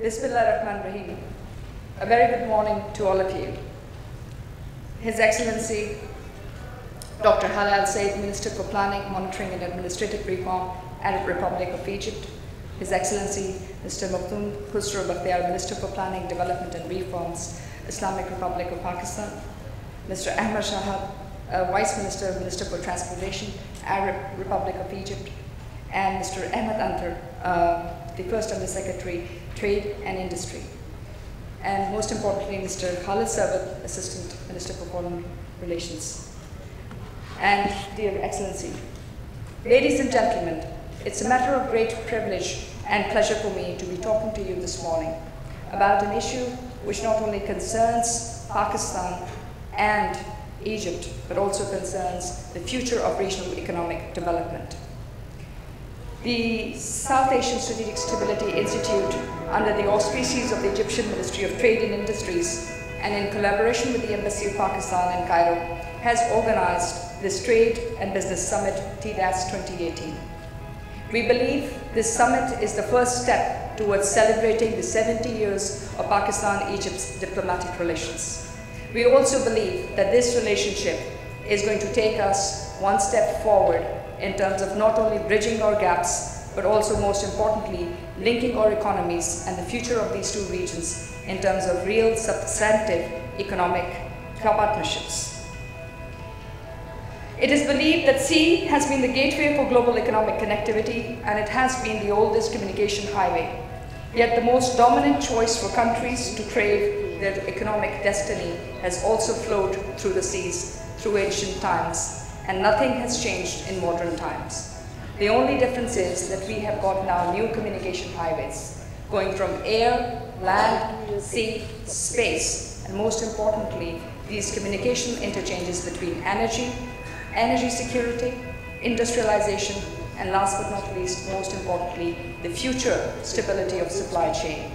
Bismillahirrahmanirrahim. A very good morning to all of you. His Excellency Dr. Hala Al-Said, Minister for Planning, Monitoring and Administrative Reform, Arab Republic of Egypt. His Excellency Mr. Maktoum Khusro Bakhtiar, Minister for Planning, Development and Reforms, Islamic Republic of Pakistan. Mr. Ahmad Shahab, Vice Minister, Minister for Transportation, Arab Republic of Egypt. And Mr. Ahmed Antar, the First Under Secretary, Trade and Industry. And most importantly, Mr. Khalid Sarwat, Assistant Minister for Foreign Relations. And dear Excellency, ladies and gentlemen, it's a matter of great privilege and pleasure for me to be talking to you this morning about an issue which not only concerns Pakistan and Egypt, but also concerns the future of regional economic development. The South Asian Strategic Stability Institute, under the auspices of the Egyptian Ministry of Trade and Industries, and in collaboration with the Embassy of Pakistan in Cairo, has organized this Trade and Business Summit, TDAS 2018. We believe this summit is the first step towards celebrating the 70 years of Pakistan-Egypt's diplomatic relations. We also believe that this relationship is going to take us one step forward in terms of not only bridging our gaps, but also most importantly, linking our economies and the future of these two regions in terms of real substantive economic partnerships. It is believed that sea has been the gateway for global economic connectivity, and it has been the oldest communication highway. Yet the most dominant choice for countries to crave their economic destiny has also flowed through the seas through ancient times, and nothing has changed in modern times. The only difference is that we have got now new communication highways, going from air, land, sea, space, and most importantly, these communication interchanges between energy security, industrialization, and last but not least, most importantly, the future stability of supply chain.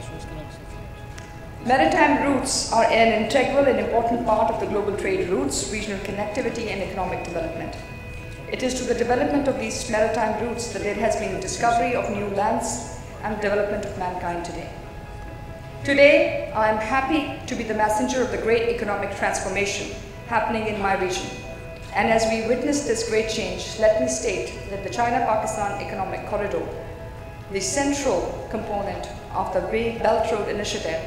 Maritime routes are an integral and important part of the global trade routes, regional connectivity, and economic development. It is to the development of these maritime routes that there has been a discovery of new lands and development of mankind today. Today, I am happy to be the messenger of the great economic transformation happening in my region. And as we witness this great change, let me state that the China-Pakistan Economic Corridor, the central component of the Belt Road Initiative,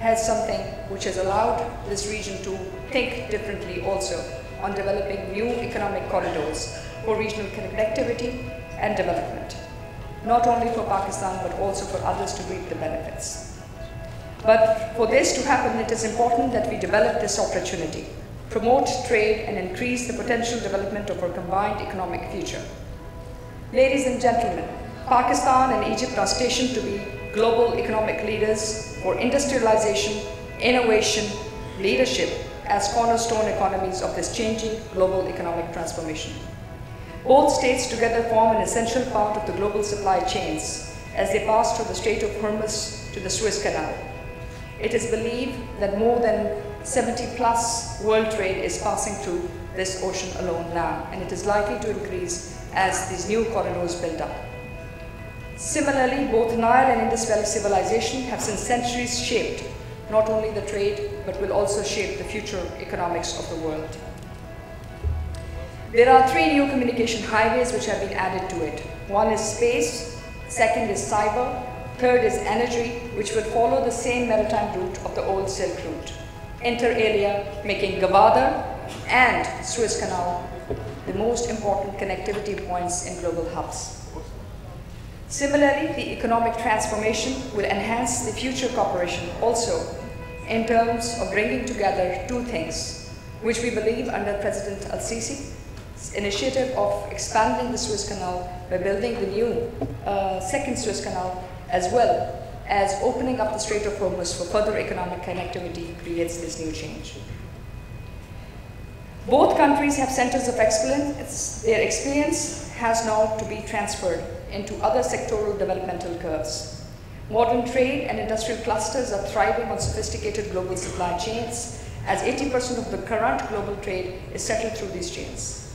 has something which has allowed this region to think differently also on developing new economic corridors for regional connectivity and development, not only for Pakistan but also for others to reap the benefits. But for this to happen, it is important that we develop this opportunity, promote trade, and increase the potential development of our combined economic future. Ladies and gentlemen, Pakistan and Egypt are stationed to be global economic leaders for industrialization, innovation, leadership as cornerstone economies of this changing global economic transformation. Both states together form an essential part of the global supply chains as they pass through the Strait of Hormuz to the Suez Canal. It is believed that more than 70+ world trade is passing through this ocean alone now, and it is likely to increase as these new corridors build up. Similarly, both Nile and Indus Valley civilization have since centuries shaped not only the trade, but will also shape the future economics of the world. There are 3 new communication highways which have been added to it. One is space, second is cyber, third is energy, which will follow the same maritime route of the old Silk Route, inter alia, making Gwadar and Suez Canal the most important connectivity points in global hubs. Similarly, the economic transformation will enhance the future cooperation also in terms of bringing together 2 things, which we believe under President Al-Sisi's initiative of expanding the Suez Canal by building the new second Suez Canal, as well as opening up the Strait of Hormuz for further economic connectivity, creates this new change. Both countries have centers of excellence. Their experience has now to be transferred into other sectoral developmental curves. Modern trade and industrial clusters are thriving on sophisticated global supply chains, as 80% of the current global trade is settled through these chains.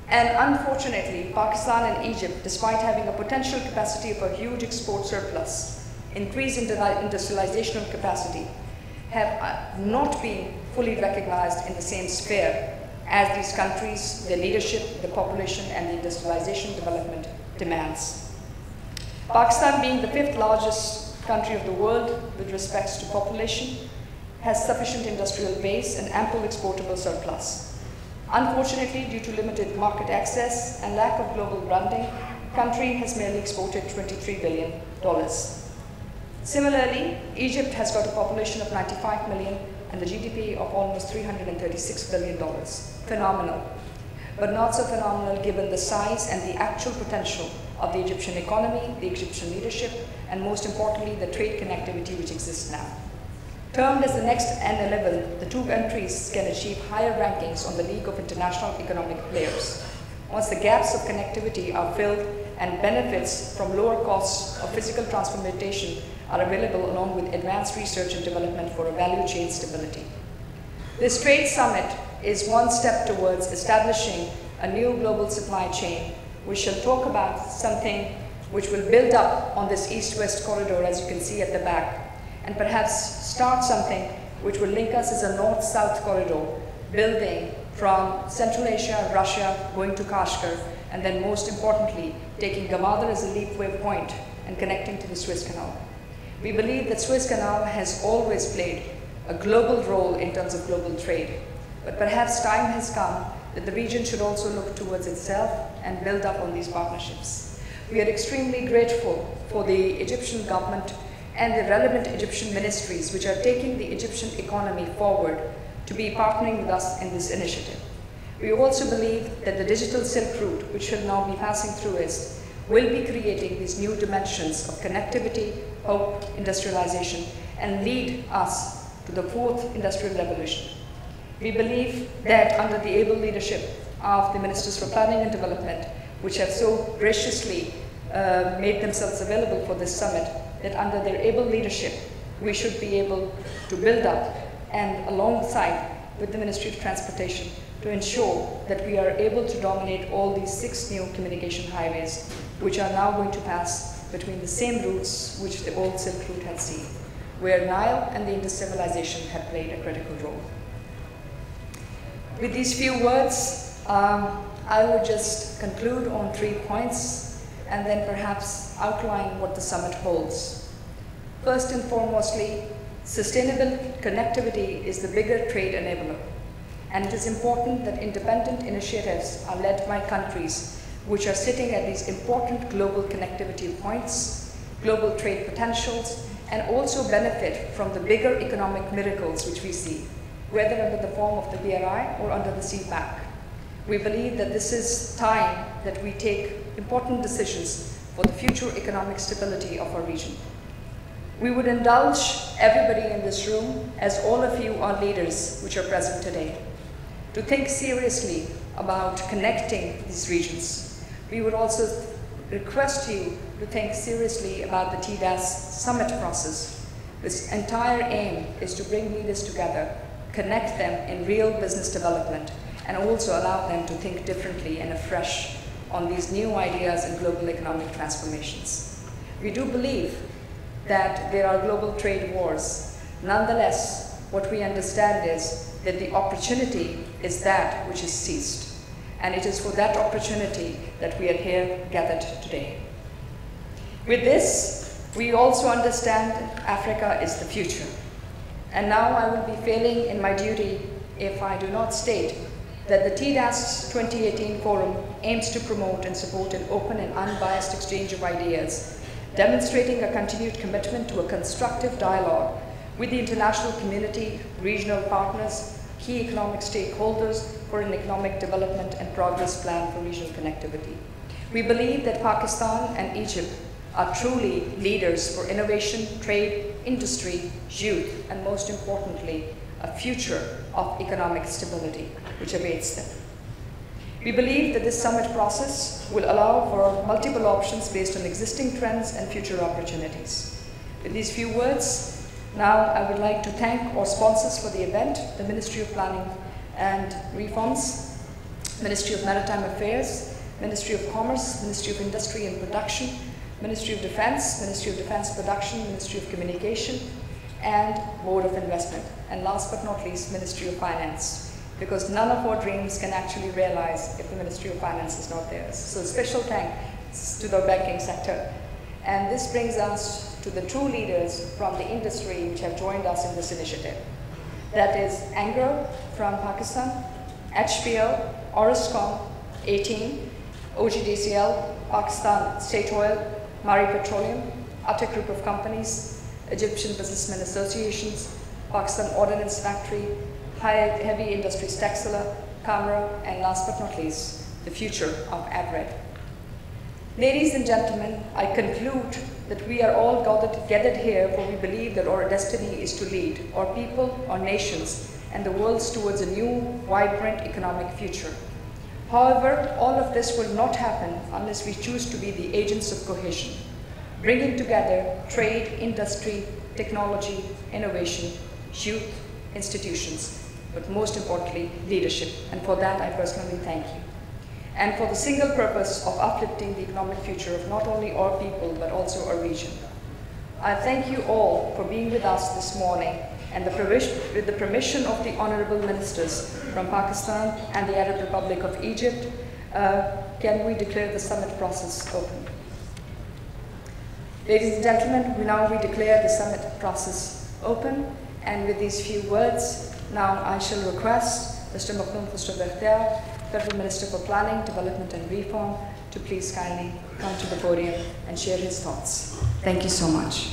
And unfortunately, Pakistan and Egypt, despite having a potential capacity of a huge export surplus, increased industrializational capacity have not been fully recognized in the same sphere as these countries, their leadership, the population, and the industrialization development demands. Pakistan, being the 5th largest country of the world with respect to population, has sufficient industrial base and ample exportable surplus. Unfortunately, due to limited market access and lack of global branding, the country has merely exported $23 billion. Similarly, Egypt has got a population of 95 million and a GDP of almost $336 billion. Phenomenal, but not so phenomenal given the size and the actual potential of the Egyptian economy, the Egyptian leadership, and most importantly, the trade connectivity which exists now. Termed as the next N11, the two countries can achieve higher rankings on the League of International Economic Players. Once the gaps of connectivity are filled and benefits from lower costs of physical transportation are available along with advanced research and development for a value chain stability. This trade summit is one step towards establishing a new global supply chain. We shall talk about something which will build up on this east-west corridor, as you can see at the back, and perhaps start something which will link us as a north-south corridor, building from Central Asia, Russia, going to Kashgar, and then most importantly, taking Gamadar as a leapway point and connecting to the Suez Canal. We believe that Suez Canal has always played a global role in terms of global trade, but perhaps time has come that the region should also look towards itself and build up on these partnerships. We are extremely grateful for the Egyptian government and the relevant Egyptian ministries which are taking the Egyptian economy forward to be partnering with us in this initiative. We also believe that the digital Silk Route, which will now be passing through it, will be creating these new dimensions of connectivity, hope, industrialization, and lead us to the 4th industrial revolution. We believe that under the able leadership of the Ministers for Planning and Development, which have so graciously made themselves available for this summit, that under their able leadership, we should be able to build up and alongside with the Ministry of Transportation to ensure that we are able to dominate all these 6 new communication highways, which are now going to pass between the same routes which the old Silk Route had seen, where Nile and the Indus civilization had played a critical role. With these few words, I would just conclude on 3 points and then perhaps outline what the summit holds. First and foremostly, sustainable connectivity is the bigger trade enabler, and it is important that independent initiatives are led by countries which are sitting at these important global connectivity points, global trade potentials, and also benefit from the bigger economic miracles which we see, whether under the form of the BRI or under the CPAC. We believe that this is time that we take important decisions for the future economic stability of our region. We would indulge everybody in this room, as all of you are leaders which are present today, to think seriously about connecting these regions. We would also request you to think seriously about the TDAS summit process. This entire aim is to bring leaders together, connect them in real business development, and also allow them to think differently and afresh on these new ideas and global economic transformations. We do believe that there are global trade wars. Nonetheless, what we understand is that the opportunity is that which is seized. And it is for that opportunity that we are here gathered today. With this, we also understand Africa is the future. And now I will be failing in my duty if I do not state that the TDAS 2018 Forum aims to promote and support an open and unbiased exchange of ideas, demonstrating a continued commitment to a constructive dialogue with the international community, regional partners, key economic stakeholders for an economic development and progress plan for regional connectivity. We believe that Pakistan and Egypt are truly leaders for innovation, trade, industry, youth, and most importantly, a future of economic stability which awaits them. We believe that this summit process will allow for multiple options based on existing trends and future opportunities. With these few words, now I would like to thank our sponsors for the event, the Ministry of Planning and Reforms, Ministry of Maritime Affairs, Ministry of Commerce, Ministry of Industry and Production, Ministry of Defense Production, Ministry of Communication, and Board of Investment. And last but not least, Ministry of Finance, because none of our dreams can actually realize if the Ministry of Finance is not there. So special thanks to the banking sector. And this brings us to the true leaders from the industry which have joined us in this initiative. That is Inaugural from Pakistan, HPL, Orascom, 18, OGDCL, Pakistan State Oil, Mari Petroleum, Atta Group of Companies, Egyptian Businessmen Associations, Pakistan Ordnance Factory, Heavy Industries Textile, Camera, and last but not least, the future of AVRED. Ladies and gentlemen, I conclude that we are all gathered here for we believe that our destiny is to lead our people, our nations, and the world towards a new, vibrant economic future. However, all of this will not happen unless we choose to be the agents of cohesion, bringing together trade, industry, technology, innovation, youth, institutions, but most importantly, leadership. And for that, I personally thank you. And for the single purpose of uplifting the economic future of not only our people, but also our region. I thank you all for being with us this morning, and with the permission of the honorable ministers from Pakistan and the Arab Republic of Egypt, can we declare the summit process open? Ladies and gentlemen, we declare the summit process open, and with these few words, now I shall request Mr. Makhloom Khusro-Bakhtiar, Federal Minister for Planning, Development and Reform, to please kindly come to the podium and share his thoughts. Thank you so much.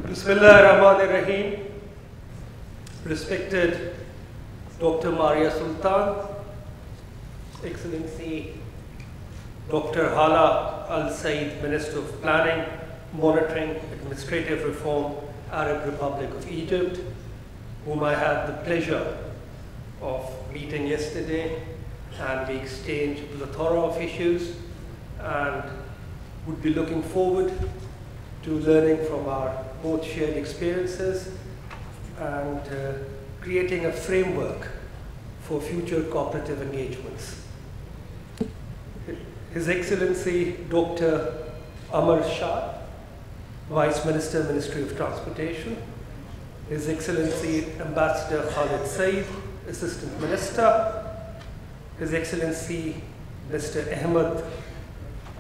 Bismillahirrahmanirrahim. Respected Dr. Maria Sultan, Excellency Dr. Hala Al Said, Minister of Planning, Monitoring, Administrative Reform, Arab Republic of Egypt, whom I had the pleasure of meeting yesterday, and we exchanged a plethora of issues and would be looking forward to learning from our both shared experiences and creating a framework for future cooperative engagements. His Excellency Dr. Amar Shah, Vice Minister, Ministry of Transportation, His Excellency Ambassador Khalid Said, Assistant Minister, His Excellency Mr. Ahmed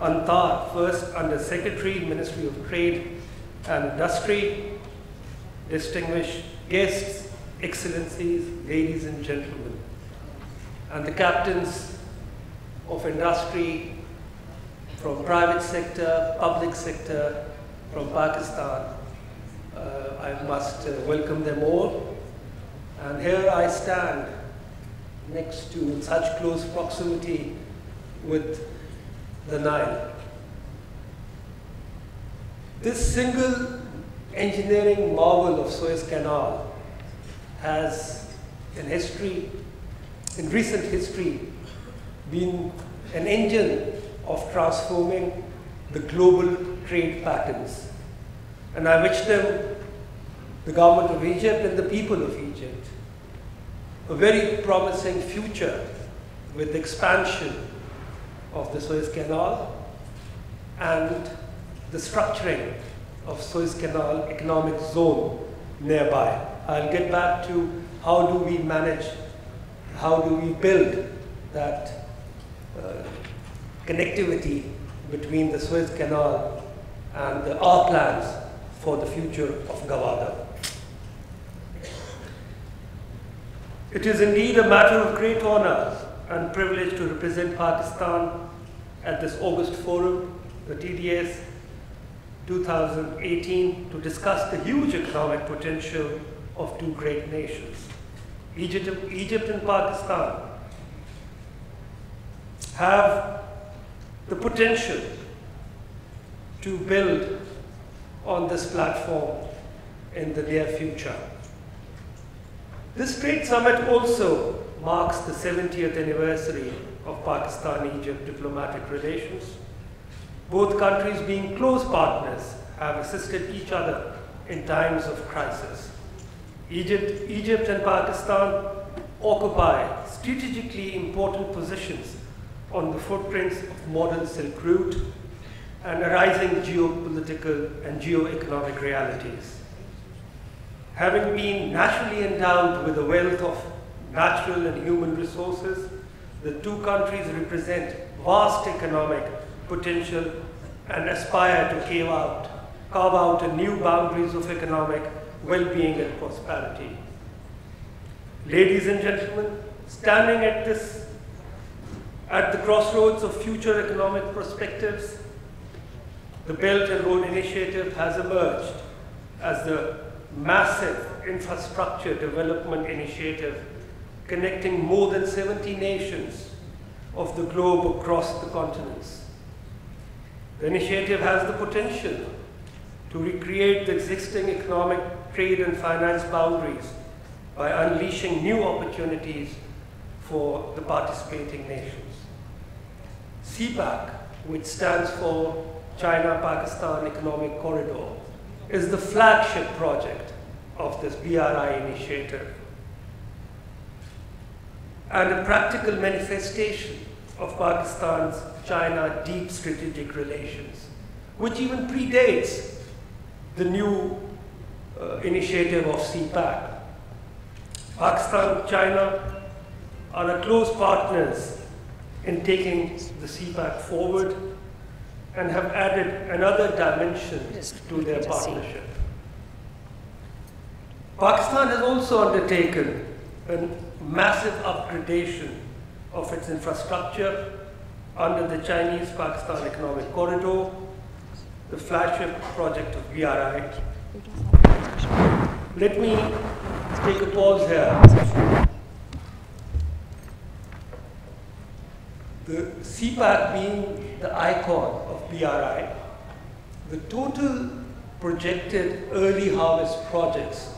Antar, First Under Secretary, Ministry of Trade and Industry, distinguished guests, excellencies, ladies and gentlemen, and the captains of industry from private sector, public sector, from Pakistan. I must welcome them all. And here I stand next to, in such close proximity with the Nile. This single engineering marvel of Suez Canal has, in recent history, been an engine of transforming the global trade patterns. And I wish them, the government of Egypt and the people of Egypt, a very promising future with the expansion of the Suez Canal and the structuring of Suez Canal economic zone nearby. I'll get back to how do we manage, how do we build that connectivity between the Suez Canal and our plans for the future of Gawada. It is indeed a matter of great honor and privilege to represent Pakistan at this August forum, the TDAS 2018, to discuss the huge economic potential of two great nations. Egypt and Pakistan have the potential to build on this platform in the near future. This trade summit also marks the 70th anniversary of Pakistan-Egypt diplomatic relations. Both countries, being close partners, have assisted each other in times of crisis. Egypt and Pakistan occupy strategically important positions on the footprints of modern Silk Route and arising geopolitical and geo-economic realities. Having been naturally endowed with a wealth of natural and human resources, the two countries represent vast economic potential and aspire to carve out a new boundaries of economic well-being and prosperity. Ladies and gentlemen, standing at the crossroads of future economic perspectives, the Belt and Road Initiative has emerged as the massive infrastructure development initiative connecting more than 70 nations of the globe across the continents. The initiative has the potential to recreate the existing economic, trade, and finance boundaries by unleashing new opportunities for the participating nations. CPAC, which stands for China-Pakistan Economic Corridor, is the flagship project of this BRI initiative and a practical manifestation of Pakistan's China deep strategic relations, which even predates the new initiative of CPAC. Pakistan and China are close partners in taking the CPAC forward and have added another dimension to their partnership. Pakistan has also undertaken a massive upgradation of its infrastructure under the Chinese-Pakistan Economic Corridor, the flagship project of BRI. Let me take a pause here. The CPAC being the icon of BRI, the total projected early harvest projects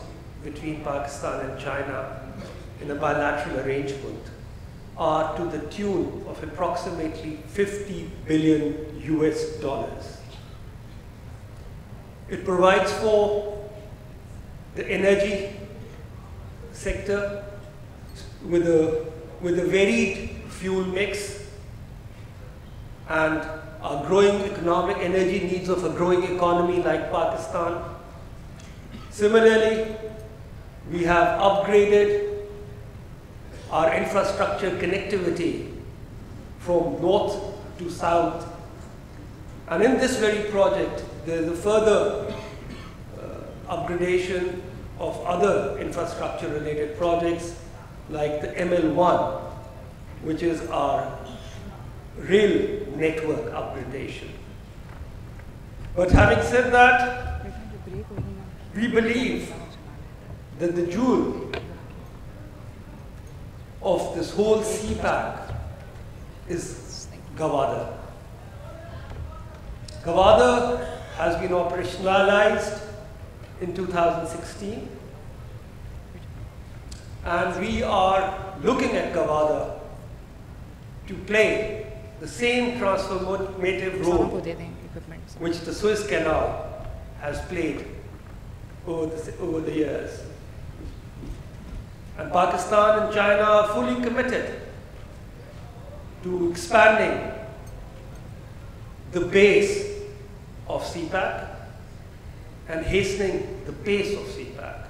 between Pakistan and China in a bilateral arrangement are to the tune of approximately 50 billion US dollars. It provides for the energy sector with a varied fuel mix and our growing economic energy needs of a growing economy like Pakistan. Similarly, we have upgraded our infrastructure connectivity from north to south. And in this very project, there is a further upgradation of other infrastructure-related projects like the ML1, which is our rail network upgradation. But having said that, we believe that the jewel of this whole CPAC is Gawada. Gawada has been operationalized in 2016, and we are looking at Gawada to play the same transformative role which the Suez Canal has played over the years. And Pakistan and China are fully committed to expanding the base of CPAC and hastening the pace of CPAC.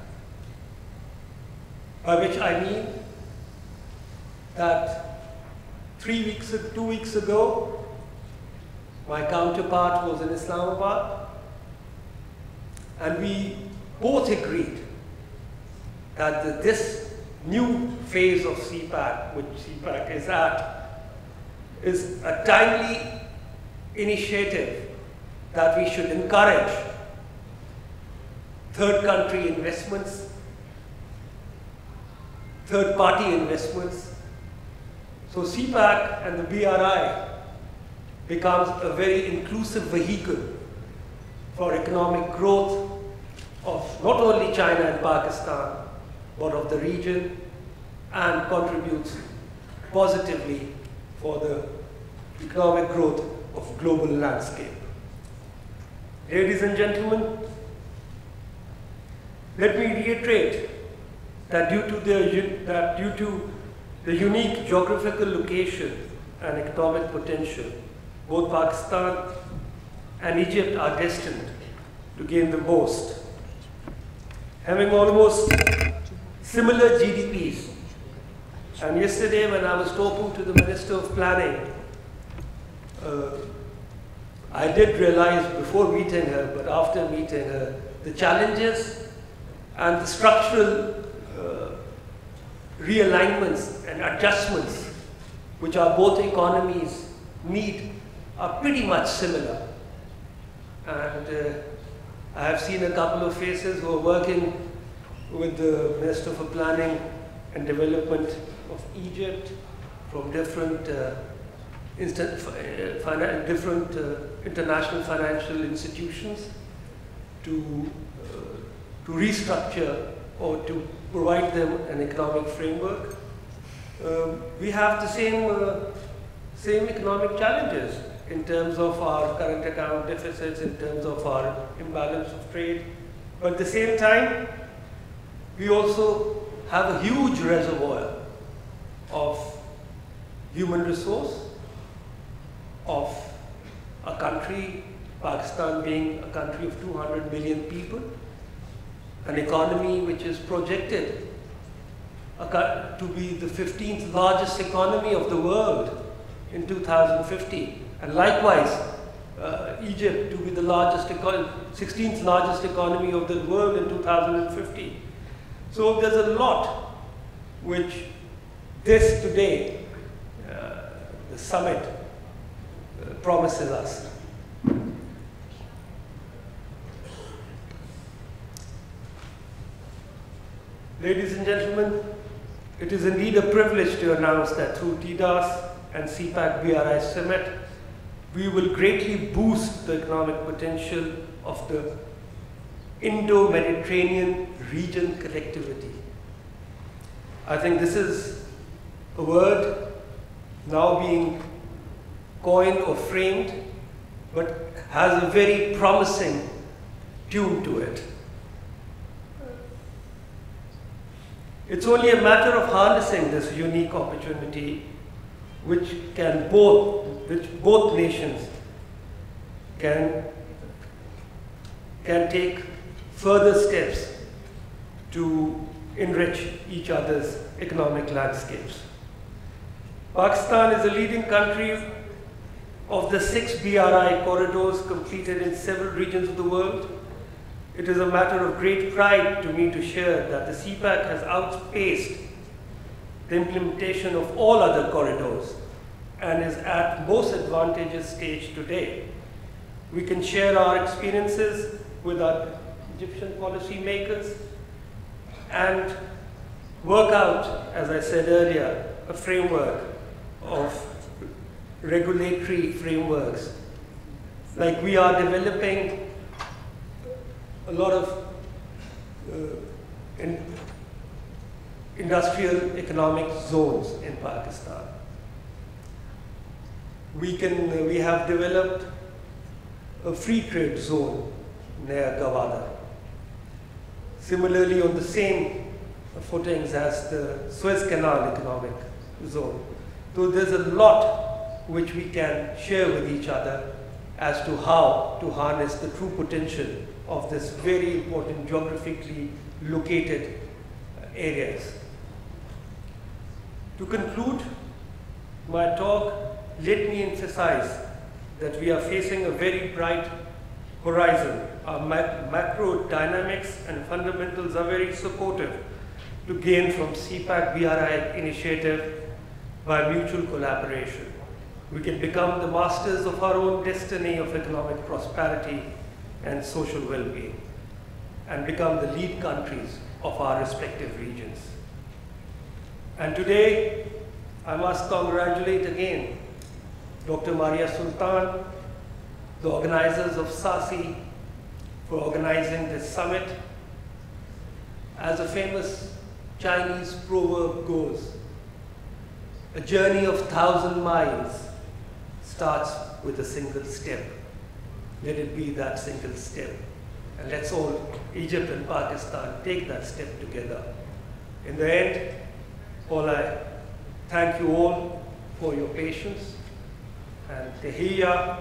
By which I mean that 2 weeks ago, my counterpart was in Islamabad, and we both agreed that this new phase of CPAC, which CPAC is at, is a timely initiative that we should encourage third-country investments, third-party investments. So CPAC and the BRI becomes a very inclusive vehicle for economic growth of not only China and Pakistan, but of the region and contributes positively for the economic growth of global landscape. Ladies and gentlemen, let me reiterate that due to the unique geographical location and economic potential, both Pakistan and Egypt are destined to gain the most. Having almost similar GDPs, and yesterday when I was talking to the Minister of Planning, I did realize before meeting her, but after meeting her, the challenges and the structural realignments and adjustments which our both economies need are pretty much similar. And I have seen a couple of faces who are working with the Minister for Planning and Development of Egypt from different international financial institutions to restructure or to provide them an economic framework. We have the same economic challenges in terms of our current account deficits, in terms of our imbalance of trade. But at the same time, we also have a huge reservoir of human resource, of a country, Pakistan being a country of 200 million people, an economy which is projected to be the 15th largest economy of the world in 2050. And likewise, Egypt to be the 16th largest economy of the world in 2050. So there's a lot which this today, the summit, promises us. Ladies and gentlemen, it is indeed a privilege to announce that through TDAS and CPAC BRI Summit, we will greatly boost the economic potential of the Indo-Mediterranean region collectivity. I think this is a word now being coined or framed, but has a very promising tune to it. It's only a matter of harnessing this unique opportunity which both nations can take further steps to enrich each other's economic landscapes. Pakistan is a leading country of the 6 BRI corridors completed in several regions of the world. It is a matter of great pride to me to share that the CPAC has outpaced the implementation of all other corridors and is at most advantageous stage today. We can share our experiences with our Egyptian policymakers and work out, as I said earlier, a framework of regulatory frameworks. Like we are developing a lot of industrial economic zones in Pakistan. We have developed a free trade zone near Gawada. Similarly, on the same footings as the Suez Canal economic zone. So there's a lot which we can share with each other as to how to harness the true potential of this very important geographically located areas. To conclude my talk, let me emphasize that we are facing a very bright horizon. Our macro dynamics and fundamentals are very supportive to gain from CPAC BRI initiative by mutual collaboration. We can become the masters of our own destiny of economic prosperity and social well-being, and become the lead countries of our respective regions. And today, I must congratulate again Dr. Maria Sultan, the organizers of SASI, for organizing this summit. As a famous Chinese proverb goes, a journey of 1,000 miles starts with a single step. Let it be that single step. And let's all, Egypt and Pakistan, take that step together. In the end, all I thank you all for your patience. And Tahiyya,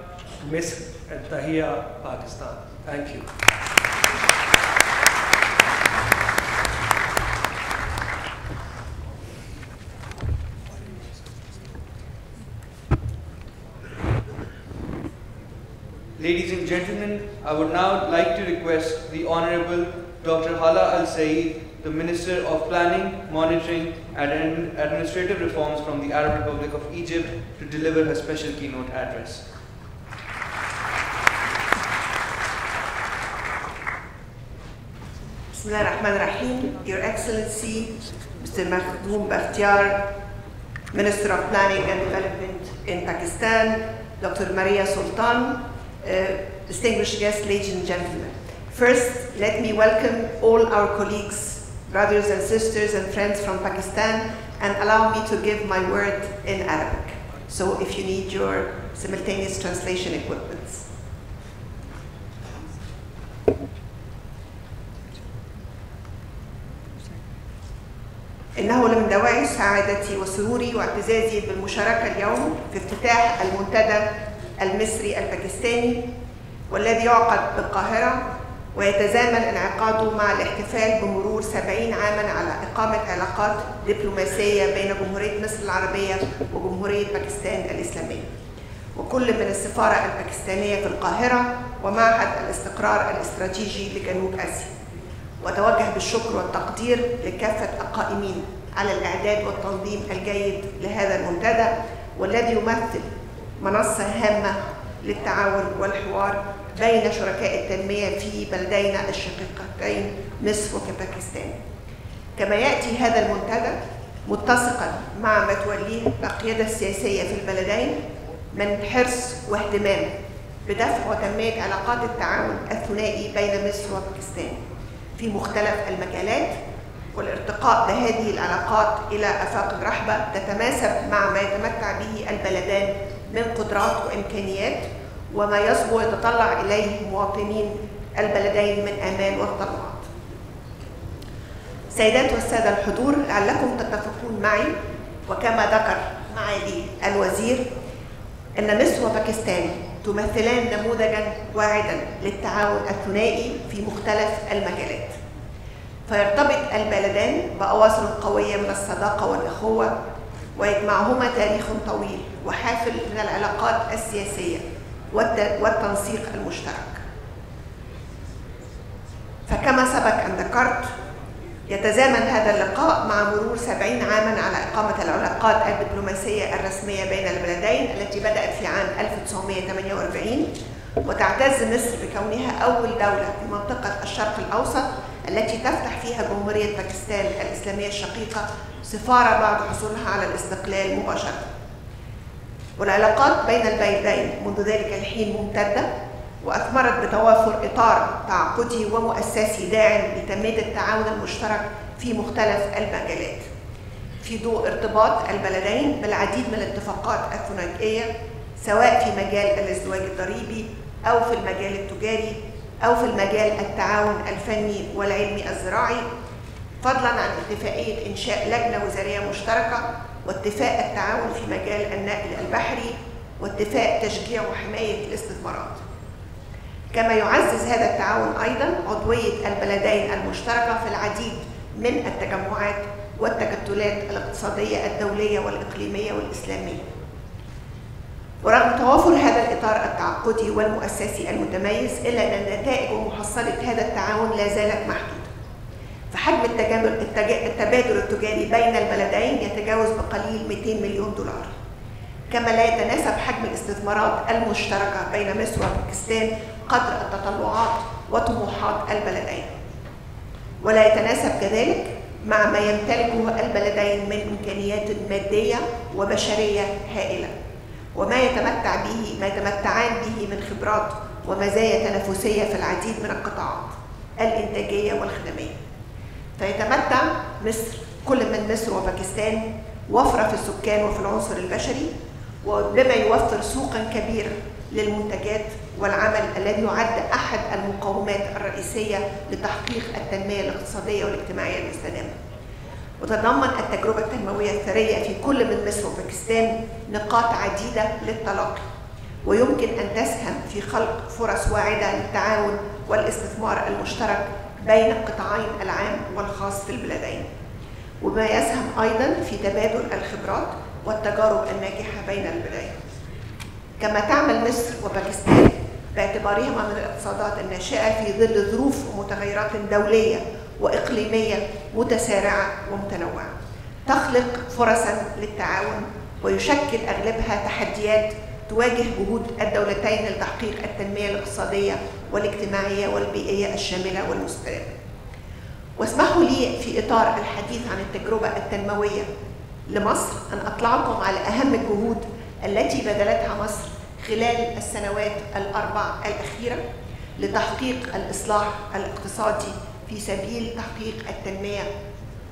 Misr, and Tahiyya, Pakistan. Thank you. Ladies and gentlemen, I would now like to request the Honorable Dr. Hala Al-Saeed, the Minister of Planning, Monitoring and Administrative Reforms from the Arab Republic of Egypt, to deliver her special keynote address. Bismillah ar-Rahman ar-Rahim. Your Excellency, Mr. Makhdoom Bakhtiar, Minister of Planning and Development in Pakistan, Dr. Maria Sultan, distinguished guests, ladies and gentlemen. First, let me welcome all our colleagues, brothers and sisters and friends from Pakistan, and allow me to give my word in Arabic. So if you need your simultaneous translation equipment. إنه من دواعي سعادتي وسروري واعتزازي بالمشاركة اليوم في افتتاح المنتدى المصري الباكستاني، والذي يعقد بالقاهرة ويتزامن انعقاده مع الاحتفال بمرور 70 عاماً على إقامة علاقات دبلوماسية بين جمهورية مصر العربية وجمهورية باكستان الإسلامية، وكل من السفارة الباكستانية في القاهرة ومعهد الاستقرار الاستراتيجي لجنوب آسيا. وأتوجه بالشكر والتقدير لكافة القائمين على الإعداد والتنظيم الجيد لهذا المنتدى، والذي يمثل منصة هامة للتعاون والحوار بين شركاء التنمية في بلدينا الشقيقتين مصر وباكستان. كما يأتي هذا المنتدى متسقا مع ما توليه القيادة السياسية في البلدين من حرص واهتمام بدفع وتنمية علاقات التعاون الثنائي بين مصر وباكستان في مختلف المجالات، والارتقاء بهذه العلاقات إلى آفاق رحبة تتماسب مع ما يتمتع به البلدان من قدرات وإمكانيات، وما يصبو ويتطلع إليه مواطنين البلدين من آمال وتطلعات. سيدات والسادة الحضور، لعلكم تتفقون معي وكما ذكر معالي الوزير أن مصر وباكستان تمثلان نموذجاً واعداً للتعاون الثنائي في مختلف المجالات، فيرتبط البلدان بأواصر قوية من الصداقة والأخوة، ويجمعهما تاريخ طويل وحافل من العلاقات السياسية والتنسيق المشترك. فكما سبق أن ذكرت، يتزامن هذا اللقاء مع مرور 70 عاماً على إقامة العلاقات الدبلوماسية الرسمية بين البلدين التي بدأت في عام 1948، وتعتز مصر بكونها أول دولة في منطقة الشرق الأوسط التي تفتح فيها جمهورية باكستان الإسلامية الشقيقة سفارة بعد حصولها على الاستقلال مباشرة. والعلاقات بين البلدين منذ ذلك الحين ممتدة، وأثمرت بتوافر إطار تعاقدي ومؤسسي داعم لتنمية التعاون المشترك في مختلف المجالات، في ضوء ارتباط البلدين بالعديد من الاتفاقات الثنائية، سواء في مجال الازدواج الضريبي أو في المجال التجاري أو في المجال التعاون الفني والعلمي الزراعي، فضلاً عن اتفاقية إنشاء لجنة وزارية مشتركة، واتفاق التعاون في مجال النقل البحري، واتفاق تشجيع وحماية الاستثمارات. كما يعزز هذا التعاون أيضاً عضوية البلدين المشتركة في العديد من التجمعات والتكتلات الاقتصادية الدولية والإقليمية والإسلامية. ورغم توافر هذا الإطار التعاقدي والمؤسسي المتميز، إلا أن النتائج ومحصلة هذا التعاون لا زالت محدودة. فحجم التبادل التجاري بين البلدين يتجاوز بقليل 200 مليون دولار. كما لا يتناسب حجم الاستثمارات المشتركة بين مصر وباكستان قدر التطلعات وطموحات البلدين، ولا يتناسب كذلك مع ما يمتلكه البلدين من إمكانيات مادية وبشرية هائلة، وما يتمتعان به من خبرات ومزايا تنافسية في العديد من القطاعات الإنتاجية والخدمية. فيتمتع مصر كل من مصر وباكستان وفرة في السكان وفي العنصر البشري، وبما يوفر سوقا كبيرا للمنتجات والعمل الذي يعد أحد المقومات الرئيسية لتحقيق التنمية الاقتصادية والاجتماعية المستدامة. وتتضمن التجربة التنموية الثرية في كل من مصر وباكستان نقاط عديدة للتلاقي، ويمكن أن تسهم في خلق فرص واعدة للتعاون والاستثمار المشترك بين القطاعين العام والخاص في البلدين، وما يسهم أيضا في تبادل الخبرات والتجارب الناجحة بين البلدين. كما تعمل مصر وباكستان باعتبارهما من الاقتصادات الناشئة في ظل ظروف ومتغيرات دولية وإقليمية متسارعة ومتنوعة تخلق فرصا للتعاون، ويشكل أغلبها تحديات تواجه جهود الدولتين لتحقيق التنمية الاقتصادية والاجتماعية والبيئية الشاملة والمستدامة. واسمحوا لي في إطار الحديث عن التجربة التنموية لمصر أن أطلعكم على أهم الجهود التي بذلتها مصر خلال السنوات الأربع الأخيرة لتحقيق الإصلاح الاقتصادي في سبيل تحقيق التنمية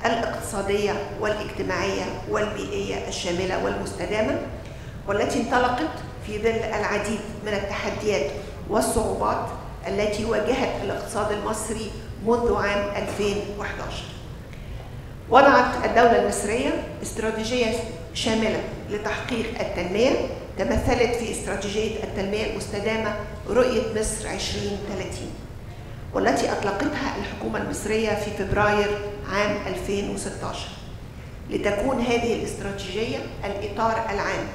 الاقتصادية والاجتماعية والبيئية الشاملة والمستدامة، والتي انطلقت في ظل العديد من التحديات والصعوبات التي واجهت الاقتصاد المصري منذ عام 2011. وضعت الدولة المصرية استراتيجية شاملة لتحقيق التنمية تمثلت في استراتيجية التنمية المستدامة رؤية مصر 2030، والتي أطلقتها الحكومة المصرية في فبراير عام 2016، لتكون هذه الاستراتيجية الإطار العام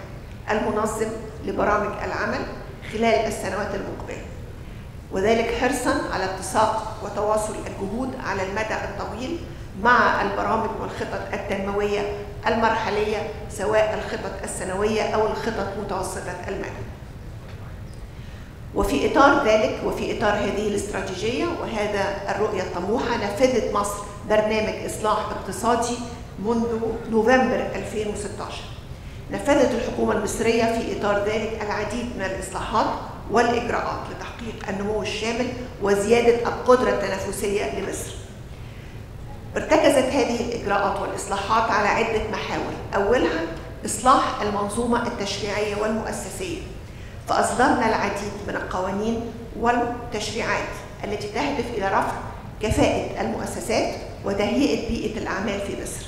المنظم لبرامج العمل خلال السنوات المقبلة، وذلك حرصاً على اتساق وتواصل الجهود على المدى الطويل مع البرامج والخطط التنموية المرحلية، سواء الخطط السنوية أو الخطط متوسطة المدى. وفي إطار ذلك وفي إطار هذه الاستراتيجية وهذا الرؤية الطموحة، نفذت مصر برنامج إصلاح اقتصادي منذ نوفمبر 2016. نفذت الحكومة المصرية في إطار ذلك العديد من الإصلاحات والإجراءات لتحقيق النمو الشامل وزيادة القدرة التنافسية لمصر. ارتكزت هذه الإجراءات والإصلاحات على عدة محاور، أولها إصلاح المنظومة التشريعية والمؤسسية، فأصدرنا العديد من القوانين والتشريعات التي تهدف إلى رفع كفاءة المؤسسات وتهيئة بيئة الأعمال في مصر.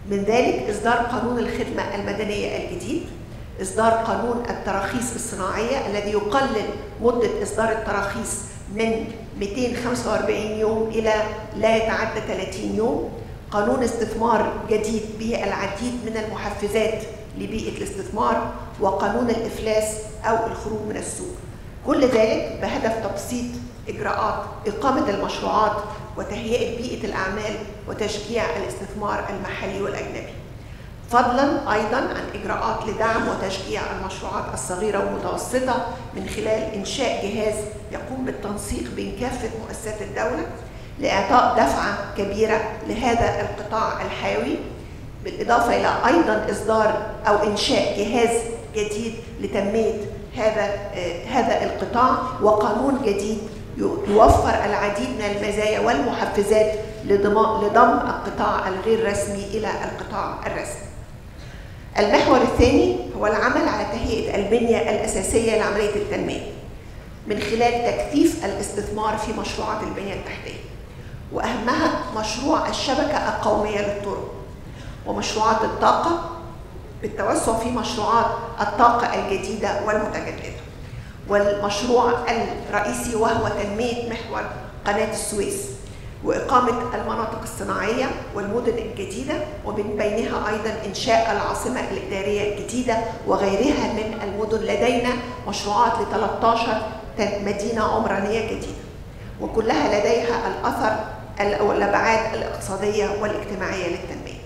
من ذلك إصدار قانون الخدمة المدنية الجديد، إصدار قانون التراخيص الصناعية الذي يقلل مدة إصدار التراخيص من 245 يوم إلى لا يتعدى 30 يوم، قانون استثمار جديد به العديد من المحفزات لبيئة الاستثمار، وقانون الإفلاس أو الخروج من السوق. كل ذلك بهدف تبسيط إجراءات إقامة المشروعات وتهيئة بيئة الأعمال وتشجيع الاستثمار المحلي والأجنبي، فضلاً أيضاً عن إجراءات لدعم وتشجيع المشروعات الصغيرة والمتوسطة من خلال إنشاء جهاز يقوم بالتنسيق بين كافة مؤسسات الدولة لإعطاء دفعة كبيرة لهذا القطاع الحيوي، بالإضافة إلى أيضاً إصدار أو إنشاء جهاز جديد لتنمية هذا القطاع، وقانون جديد يوفر العديد من المزايا والمحفزات لضم القطاع الغير رسمي إلى القطاع الرسمي. المحور الثاني هو العمل على تهيئة البنية الأساسية لعملية التنمية من خلال تكثيف الاستثمار في مشروعات البنية التحتية، وأهمها مشروع الشبكة القومية للطرق، ومشروعات الطاقة بالتوسع في مشروعات الطاقة الجديدة والمتجددة، والمشروع الرئيسي وهو تنمية محور قناة السويس وإقامة المناطق الصناعية والمدن الجديدة، ومن بينها أيضاً إنشاء العاصمة الإدارية الجديدة وغيرها من المدن. لدينا مشروعات ل13 مدينة عمرانية جديدة، وكلها لديها الأثر أو الأبعاد الاقتصادية والاجتماعية للتنمية.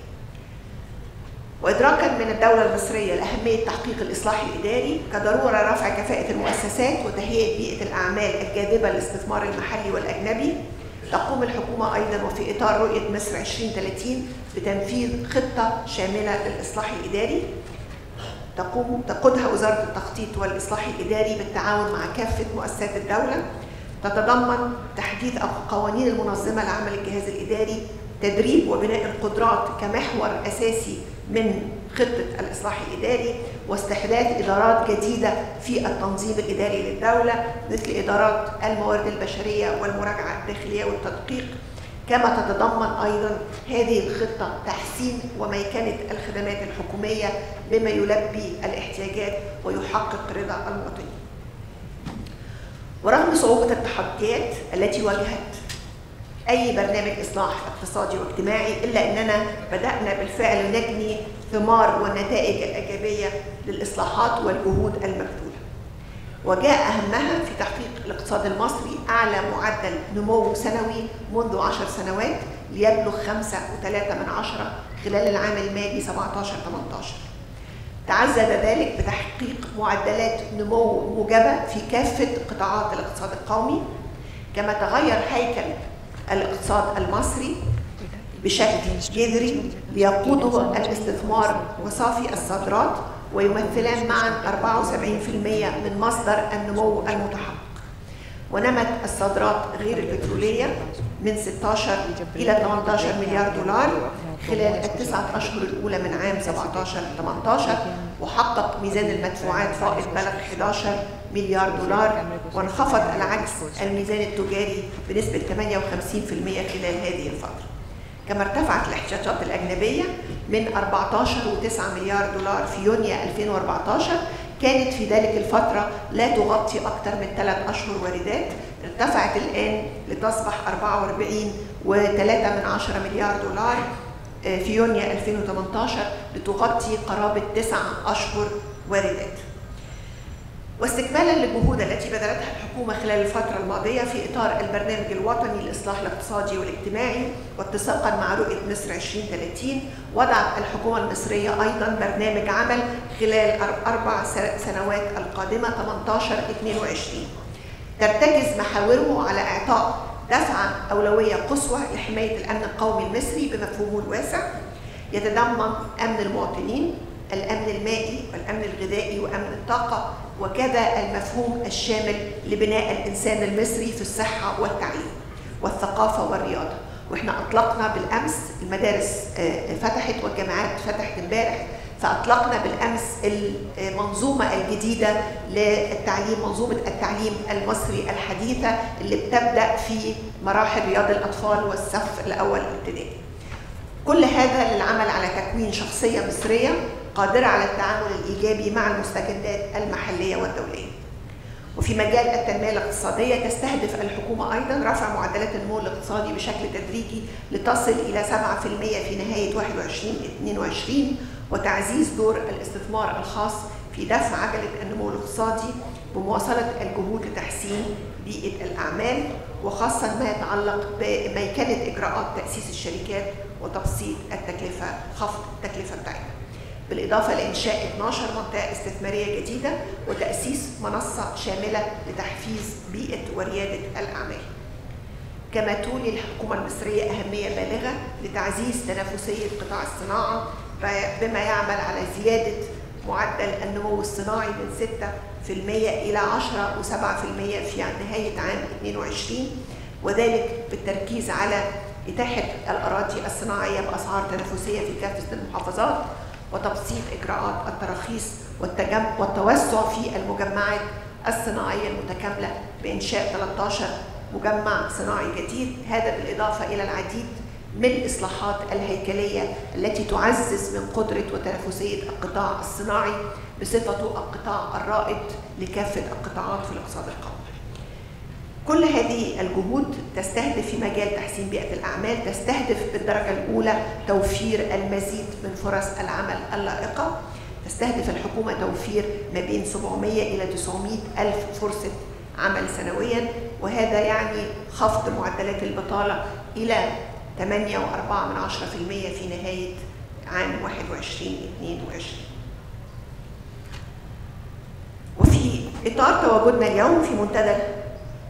وإدراكاً من الدولة المصرية لأهمية تحقيق الإصلاح الإداري كضرورة رفع كفاءة المؤسسات وتهيئة بيئة الأعمال الجاذبة للاستثمار المحلي والأجنبي، تقوم الحكومة أيضاً وفي إطار رؤية مصر 2030 بتنفيذ خطة شاملة للإصلاح الإداري تقودها وزارة التخطيط والإصلاح الإداري بالتعاون مع كافة مؤسسات الدولة، تتضمن تحديث القوانين المنظمة لعمل الجهاز الإداري تدريب وبناء القدرات كمحور أساسي من خطة الإصلاح الإداري، واستحداث إدارات جديدة في التنظيم الإداري للدولة مثل إدارات الموارد البشرية والمراجعة الداخلية والتدقيق. كما تتضمن أيضا هذه الخطة تحسين وميكنة الخدمات الحكومية بما يلبي الاحتياجات ويحقق رضا المواطنين. ورغم صعوبة التحديات التي واجهت أي برنامج إصلاح اقتصادي واجتماعي، إلا أننا بدأنا بالفعل نجني ثمار والنتائج الإيجابية للإصلاحات والجهود المبذولة. وجاء أهمها في تحقيق الاقتصاد المصري أعلى معدل نمو سنوي منذ 10 سنوات ليبلغ 5.3 خلال العام المالي 17-18. تعزز ذلك بتحقيق معدلات نمو موجبة في كافة قطاعات الاقتصاد القومي. كما تغير هيكل الاقتصاد المصري بشكل جذري ليقوده الاستثمار وصافي الصادرات، ويمثلان معا 74% من مصدر النمو المتحقق. ونمت الصادرات غير البترولية من 16 إلى 18 مليار دولار خلال ال9 أشهر الأولى من عام 17-18، وحقق ميزان المدفوعات فائض بلغ 11 مليار دولار، وانخفض العجز الميزاني التجاري بنسبة 58% خلال هذه الفترة. كما ارتفعت الاحتياطات الأجنبية من 14.9 مليار دولار في يونيو 2014، كانت في ذلك الفترة لا تغطي أكثر من 3 أشهر واردات، ارتفعت الآن لتصبح 44.3 مليار دولار في يونيو 2018 لتغطي قرابة 9 أشهر واردات. واستكمالا للجهود التي بذلتها الحكومة خلال الفترة الماضية في إطار البرنامج الوطني للإصلاح الاقتصادي والاجتماعي واتساقا مع رؤية مصر 2030، وضعت الحكومة المصرية أيضا برنامج عمل خلال 4 سنوات القادمة 18-22 ترتكز محاوره على إعطاء دفعة أولوية قصوى لحماية الأمن القومي المصري بمفهومه الواسع، يتضمن أمن المواطنين، الأمن المائي والأمن الغذائي وأمن الطاقة، وكذا المفهوم الشامل لبناء الإنسان المصري في الصحة والتعليم والثقافة والرياضة. وإحنا أطلقنا بالأمس المدارس فتحت والجامعات فتحت امبارح، فأطلقنا بالأمس المنظومة الجديدة للتعليم، منظومة التعليم المصري الحديثة اللي بتبدأ في مراحل رياض الأطفال والصف الأول الابتدائي. كل هذا للعمل على تكوين شخصية مصرية قادرة على التعامل الإيجابي مع المستجدات المحلية والدولية. وفي مجال التنمية الاقتصادية تستهدف الحكومة أيضا رفع معدلات النمو الاقتصادي بشكل تدريجي لتصل إلى 7% في نهاية 21-22، وتعزيز دور الاستثمار الخاص في دفع عجلة النمو الاقتصادي بمواصلة الجهود لتحسين بيئة الأعمال، وخاصة ما يتعلق بميكنة إجراءات تأسيس الشركات وتبسيط التكلفة، خفض التكلفة بتاعتها، بالإضافة لإنشاء 12 منطقة استثمارية جديدة وتأسيس منصة شاملة لتحفيز بيئة وريادة الأعمال. كما تولي الحكومة المصرية أهمية بالغة لتعزيز تنافسية قطاع الصناعة بما يعمل على زيادة معدل النمو الصناعي من 6% إلى 10.7% في نهاية عام 22، وذلك بالتركيز على إتاحة الأراضي الصناعية بأسعار تنافسية في كافة المحافظات، وتبسيط إجراءات التراخيص والتوسع في المجمعات الصناعية المتكاملة بإنشاء 13 مجمع صناعي جديد. هذا بالإضافة إلى العديد من الإصلاحات الهيكلية التي تعزز من قدرة وتنافسية القطاع الصناعي بصفته القطاع الرائد لكافة القطاعات في الاقتصاد القومي. كل هذه الجهود تستهدف في مجال تحسين بيئة الأعمال، تستهدف بالدرجة الأولى توفير المزيد من فرص العمل اللائقة. تستهدف الحكومة توفير ما بين 700 إلى 900 ألف فرصة عمل سنويا، وهذا يعني خفض معدلات البطالة إلى 8.4% في نهاية عام 21-22. وفي إطار تواجدنا اليوم في منتدى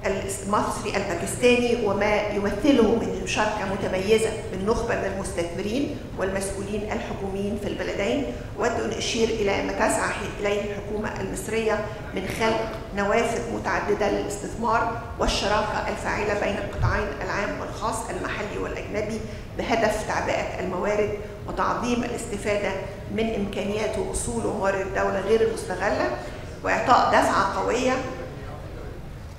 المصري الباكستاني وما يمثله من مشاركة متميزة من نخبة من المستثمرين والمسؤولين الحكوميين في البلدين. أود أن أشير إلى ما تسعى إليه الحكومة المصرية من خلق نوافذ متعددة للاستثمار والشراكة الفاعلة بين القطاعين العام والخاص المحلي والأجنبي بهدف تعبئة الموارد وتعظيم الاستفادة من إمكانيات وأصول وموارد الدولة غير المستغلة، وإعطاء دفعة قوية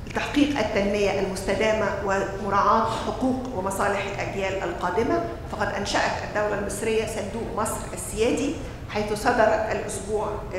لتحقيق التنمية المستدامة ومراعاة حقوق ومصالح الأجيال القادمة. فقد أنشأت الدولة المصرية صندوق مصر السيادي، حيث صدر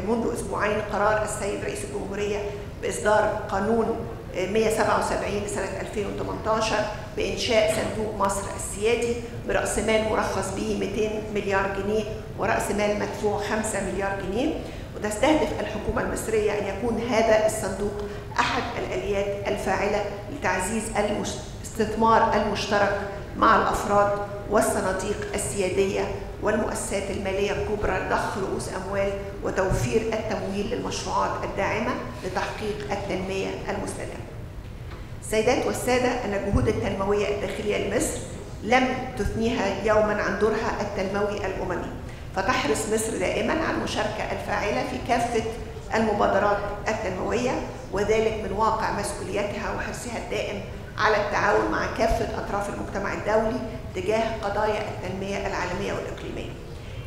منذ أسبوعين قرار السيد رئيس الجمهورية بإصدار قانون 177 لسنة 2018 بإنشاء صندوق مصر السيادي برأس مال مرخص به 200 مليار جنيه ورأس مال مدفوع 5 مليار جنيه. وتستهدف الحكومة المصرية أن يكون هذا الصندوق أحد الآليات الفاعلة لتعزيز الاستثمار المشترك مع الأفراد والصناديق السيادية والمؤسسات المالية الكبرى لضخ رؤوس أموال وتوفير التمويل للمشروعات الداعمة لتحقيق التنمية المستدامة. السيدات والسادة، أن الجهود التنموية الداخلية لمصر لم تثنيها يوما عن دورها التنموي الأممي، فتحرص مصر دائما على المشاركة الفاعلة في كافة المبادرات التنموية، وذلك من واقع مسؤوليتها وحرصها الدائم على التعاون مع كافة أطراف المجتمع الدولي تجاه قضايا التنمية العالمية والإقليمية.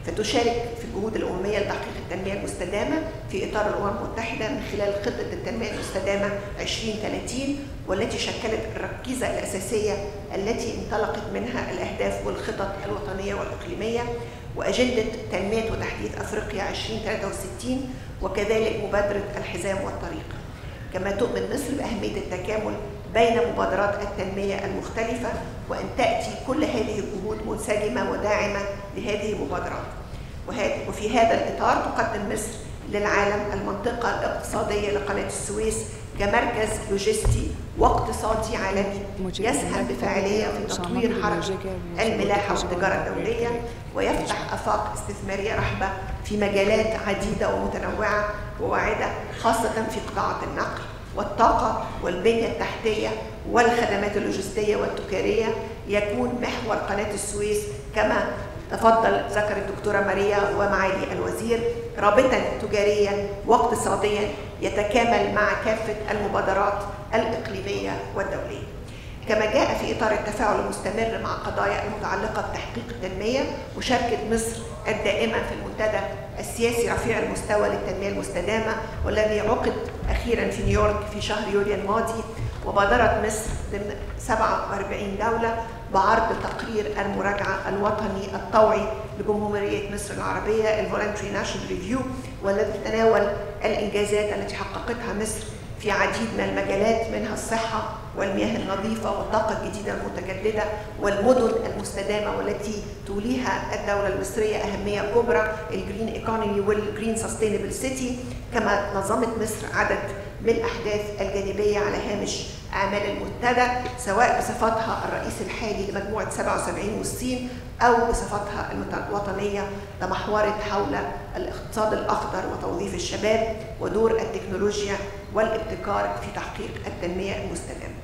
فتشارك في الجهود الأممية لتحقيق التنمية المستدامة في إطار الأمم المتحدة من خلال خطة التنمية المستدامة 2030، والتي شكلت الركيزة الأساسية التي انطلقت منها الأهداف والخطط الوطنية والإقليمية، وأجندة تنمية وتحديث أفريقيا 2063، وكذلك مبادرة الحزام والطريق. كما تؤمن مصر بأهمية التكامل بين مبادرات التنمية المختلفة، وأن تأتي كل هذه الجهود منسجمة وداعمة لهذه المبادرات. وفي هذا الإطار تقدم مصر للعالم المنطقة الاقتصادية لقناة السويس كمركز لوجستي واقتصادي عالمي يسهم بفاعلية في تطوير حركة الملاحة والتجارة الدولية، ويفتح آفاق استثمارية رحبة في مجالات عديدة ومتنوعة وواعدة، خاصة في قطاعات النقل والطاقة والبنية التحتية والخدمات اللوجستية والتجارية. يكون محور قناة السويس كما تفضل ذكر الدكتورة ماريا ومعالي الوزير رابطا تجاريا واقتصاديا يتكامل مع كافة المبادرات الإقليمية والدولية. كما جاء في إطار التفاعل المستمر مع قضايا المتعلقة بتحقيق التنمية مشاركة مصر الدائمة في المنتدى السياسي رفيع المستوى للتنمية المستدامة، والذي عقد أخيرا في نيويورك في شهر يوليو الماضي. وبادرت مصر ضمن 47 دولة بعرض تقرير المراجعة الوطني الطوعي لجمهورية مصر العربية الفولنتري ناشونال ريفيو، والذي تناول الإنجازات التي حققتها مصر في عديد من المجالات، منها الصحة والمياه النظيفة والطاقة الجديدة المتجددة والمدن المستدامة، والتي توليها الدولة المصرية أهمية كبرى، الجرين ايكونومي والجرين سستينبل سيتي. كما نظمت مصر عدد من الأحداث الجانبية على هامش أعمال المنتدى، سواء بصفتها الرئيس الحالي لمجموعة 77 والصين أو بصفتها الوطنية تمحورت حول الاقتصاد الأخضر وتوظيف الشباب ودور التكنولوجيا والابتكار في تحقيق التنمية المستدامة،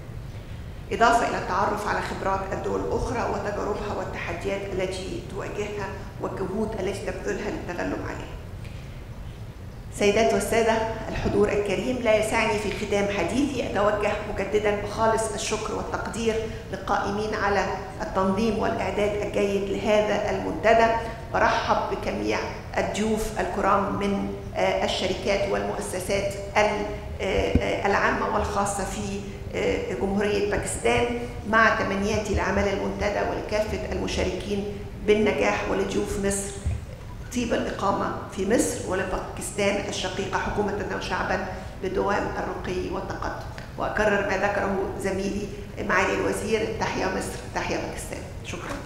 إضافة إلى التعرف على خبرات الدول الأخرى وتجاربها والتحديات التي تواجهها والجهود التي تبذلها للتغلب عليها. سيدات والسادة، الحضور الكريم، لا يسعني في ختام حديثي أتوجه مجددا بخالص الشكر والتقدير للقائمين على التنظيم والإعداد الجيد لهذا المنتدى. برحب بجميع الضيوف الكرام من الشركات والمؤسسات العامة والخاصة في جمهورية باكستان، مع تمنياتي لعمل المنتدى ولكافة المشاركين بالنجاح، ولضيوف مصر طيب الإقامة في مصر، ولباكستان الشقيقة حكومة وشعبا بدوام الرقي والتقدم. وأكرر ما ذكره زميلي معالي الوزير: تحيا مصر، تحيا باكستان. شكرا.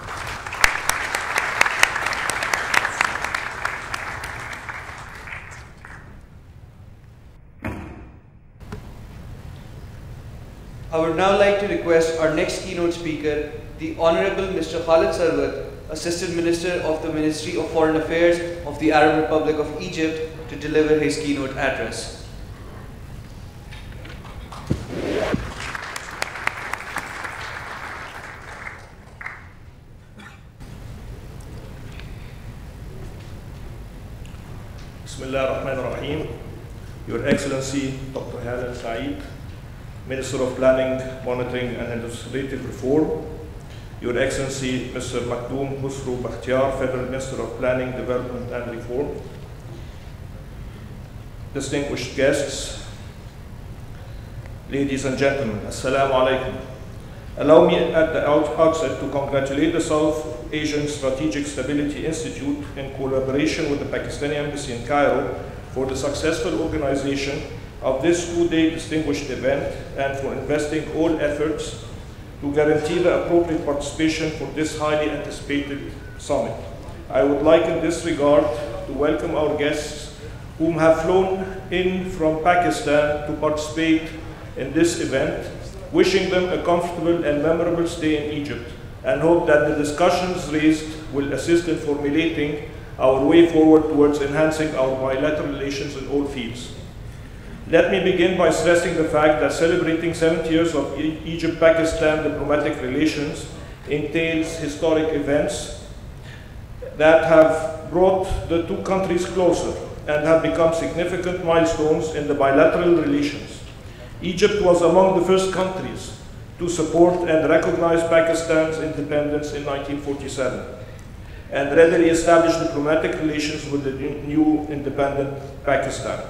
I would now like to request our next keynote speaker, the Honorable Mr. Khalid Sarwat, Assistant Minister of the Ministry of Foreign Affairs of the Arab Republic of Egypt, to deliver his keynote address. Rahim. Your Excellency, Dr. Hala Al-Said, Minister of Planning, Monitoring and Administrative Reform. Your Excellency, Mr. Maktoum Khusru Bakhtiar, Federal Minister of Planning, Development and Reform. Distinguished guests, ladies and gentlemen, Assalamu alaikum. Allow me at the outset to congratulate the South Asian Strategic Stability Institute in collaboration with the Pakistani Embassy in Cairo for the successful organization of this two-day distinguished event and for investing all efforts to guarantee the appropriate participation for this highly anticipated summit. I would like in this regard to welcome our guests whom have flown in from Pakistan to participate in this event, wishing them a comfortable and memorable stay in Egypt, and hope that the discussions raised will assist in formulating our way forward towards enhancing our bilateral relations in all fields. Let me begin by stressing the fact that celebrating 70 years of Egypt-Pakistan diplomatic relations entails historic events that have brought the two countries closer and have become significant milestones in the bilateral relations. Egypt was among the first countries to support and recognize Pakistan's independence in 1947 and readily established diplomatic relations with the new independent Pakistan.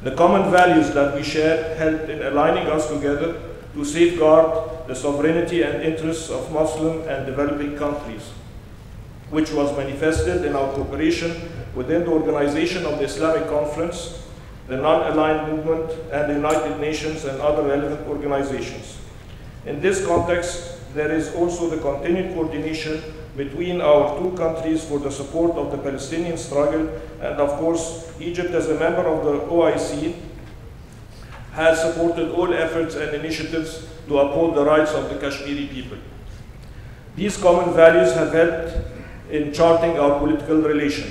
The common values that we share helped in aligning us together to safeguard the sovereignty and interests of Muslim and developing countries, which was manifested in our cooperation within the Organization of the Islamic Conference, the Non-Aligned Movement, and the United Nations and other relevant organizations. In this context, there is also the continued coordination between our two countries for the support of the Palestinian struggle, and of course, Egypt as a member of the OIC has supported all efforts and initiatives to uphold the rights of the Kashmiri people. These common values have helped in charting our political relation.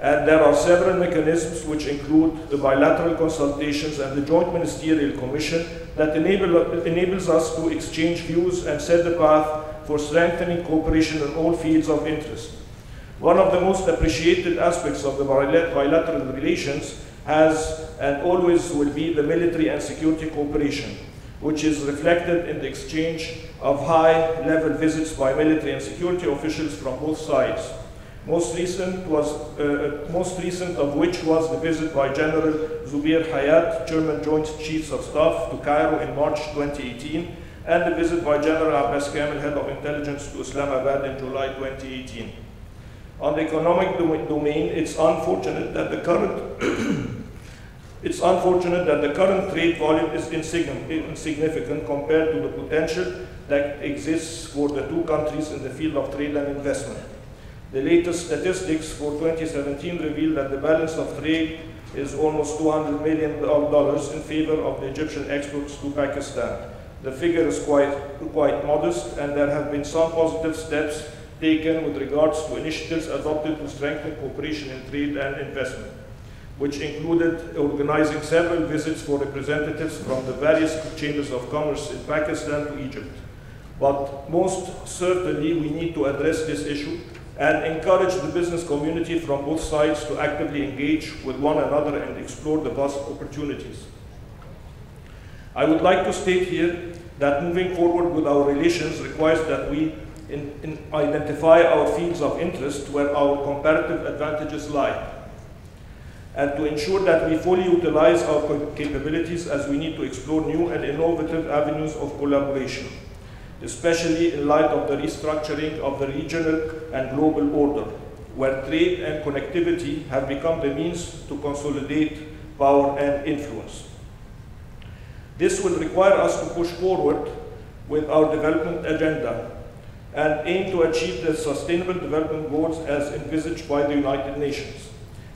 And there are several mechanisms which include the bilateral consultations and the Joint Ministerial Commission that enables us to exchange views and set the path for strengthening cooperation in all fields of interest. One of the most appreciated aspects of the bilateral relations has and always will be the military and security cooperation, which is reflected in the exchange of high-level visits by military and security officials from both sides. Most recent of which was the visit by General Zubair Hayat, German Joint Chiefs of Staff, to Cairo in March 2018, and the visit by General Abbas Kamel, Head of Intelligence, to Islamabad in July 2018. On the economic domain, it's unfortunate that the current trade volume is insignificant compared to the potential that exists for the two countries in the field of trade and investment. The latest statistics for 2017 reveal that the balance of trade is almost $200 million in favor of the Egyptian exports to Pakistan. The figure is quite modest, and there have been some positive steps taken with regards to initiatives adopted to strengthen cooperation in trade and investment, which included organizing several visits for representatives from the various chambers of commerce in Pakistan to Egypt. But most certainly, we need to address this issue and encourage the business community from both sides to actively engage with one another and explore the vast opportunities. I would like to state here that moving forward with our relations requires that we identify our fields of interest where our comparative advantages lie, and to ensure that we fully utilize our capabilities as we need to explore new and innovative avenues of collaboration, especially in light of the restructuring of the regional and global order, where trade and connectivity have become the means to consolidate power and influence. This will require us to push forward with our development agenda and aim to achieve the Sustainable Development Goals as envisaged by the United Nations.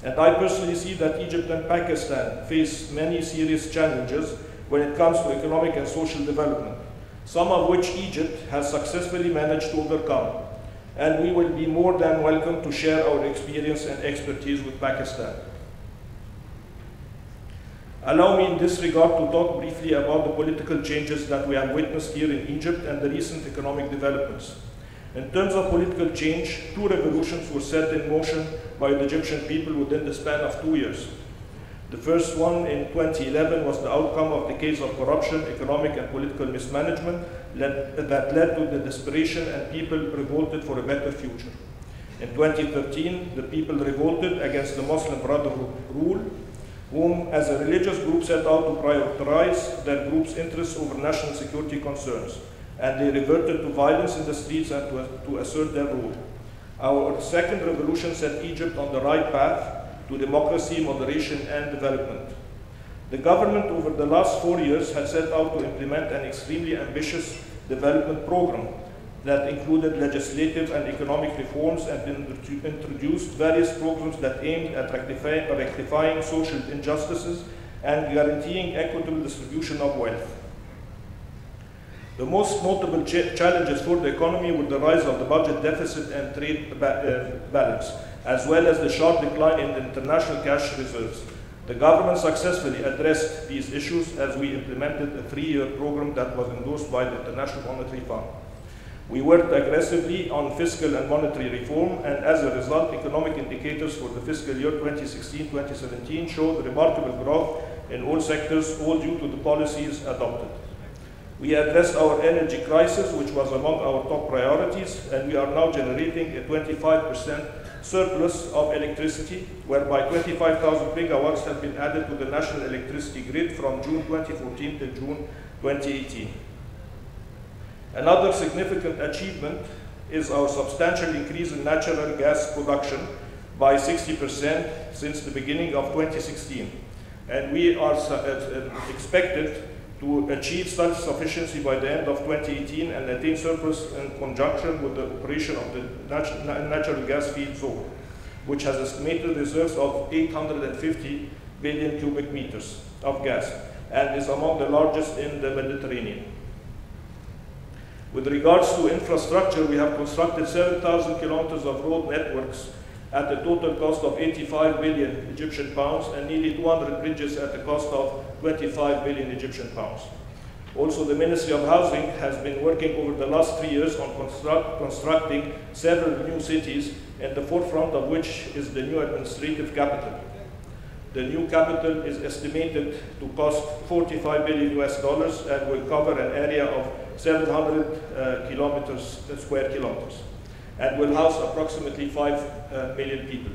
And I personally see that Egypt and Pakistan face many serious challenges when it comes to economic and social development, some of which Egypt has successfully managed to overcome, and we will be more than welcome to share our experience and expertise with Pakistan. Allow me in this regard to talk briefly about the political changes that we have witnessed here in Egypt and the recent economic developments. In terms of political change, two revolutions were set in motion by the Egyptian people within the span of 2 years. The first one in 2011 was the outcome of decades of corruption, economic and political mismanagement that led to the desperation, and people revolted for a better future. In 2013, the people revolted against the Muslim Brotherhood rule, whom as a religious group set out to prioritize their group's interests over national security concerns, and they reverted to violence in the streets and to assert their rule. Our second revolution set Egypt on the right path to democracy, moderation, and development. The government over the last 4 years has set out to implement an extremely ambitious development program that included legislative and economic reforms and introduced various programs that aimed at rectifying social injustices and guaranteeing equitable distribution of wealth. The most notable challenges for the economy were the rise of the budget deficit and trade balance, as well as the sharp decline in the international cash reserves. The government successfully addressed these issues as we implemented a 3-year program that was endorsed by the International Monetary Fund. We worked aggressively on fiscal and monetary reform, and as a result, economic indicators for the fiscal year 2016-2017 showed remarkable growth in all sectors, all due to the policies adopted. We addressed our energy crisis, which was among our top priorities, and we are now generating a 25% surplus of electricity, whereby 25,000 megawatts have been added to the national electricity grid from June 2014 to June 2018. Another significant achievement is our substantial increase in natural gas production by 60% since the beginning of 2016. And we are expected to achieve self-sufficiency by the end of 2018 and attain surplus in conjunction with the operation of the natural gas field zone, which has estimated reserves of 850 billion cubic meters of gas and is among the largest in the Mediterranean. With regards to infrastructure, we have constructed 7,000 kilometers of road networks at a total cost of 85 billion Egyptian pounds and nearly 200 bridges at a cost of 25 billion Egyptian pounds. Also, the Ministry of Housing has been working over the last 3 years on constructing several new cities, in the forefront of which is the new administrative capital. The new capital is estimated to cost $45 billion and will cover an area of 700 square kilometers and will house approximately 5 million people.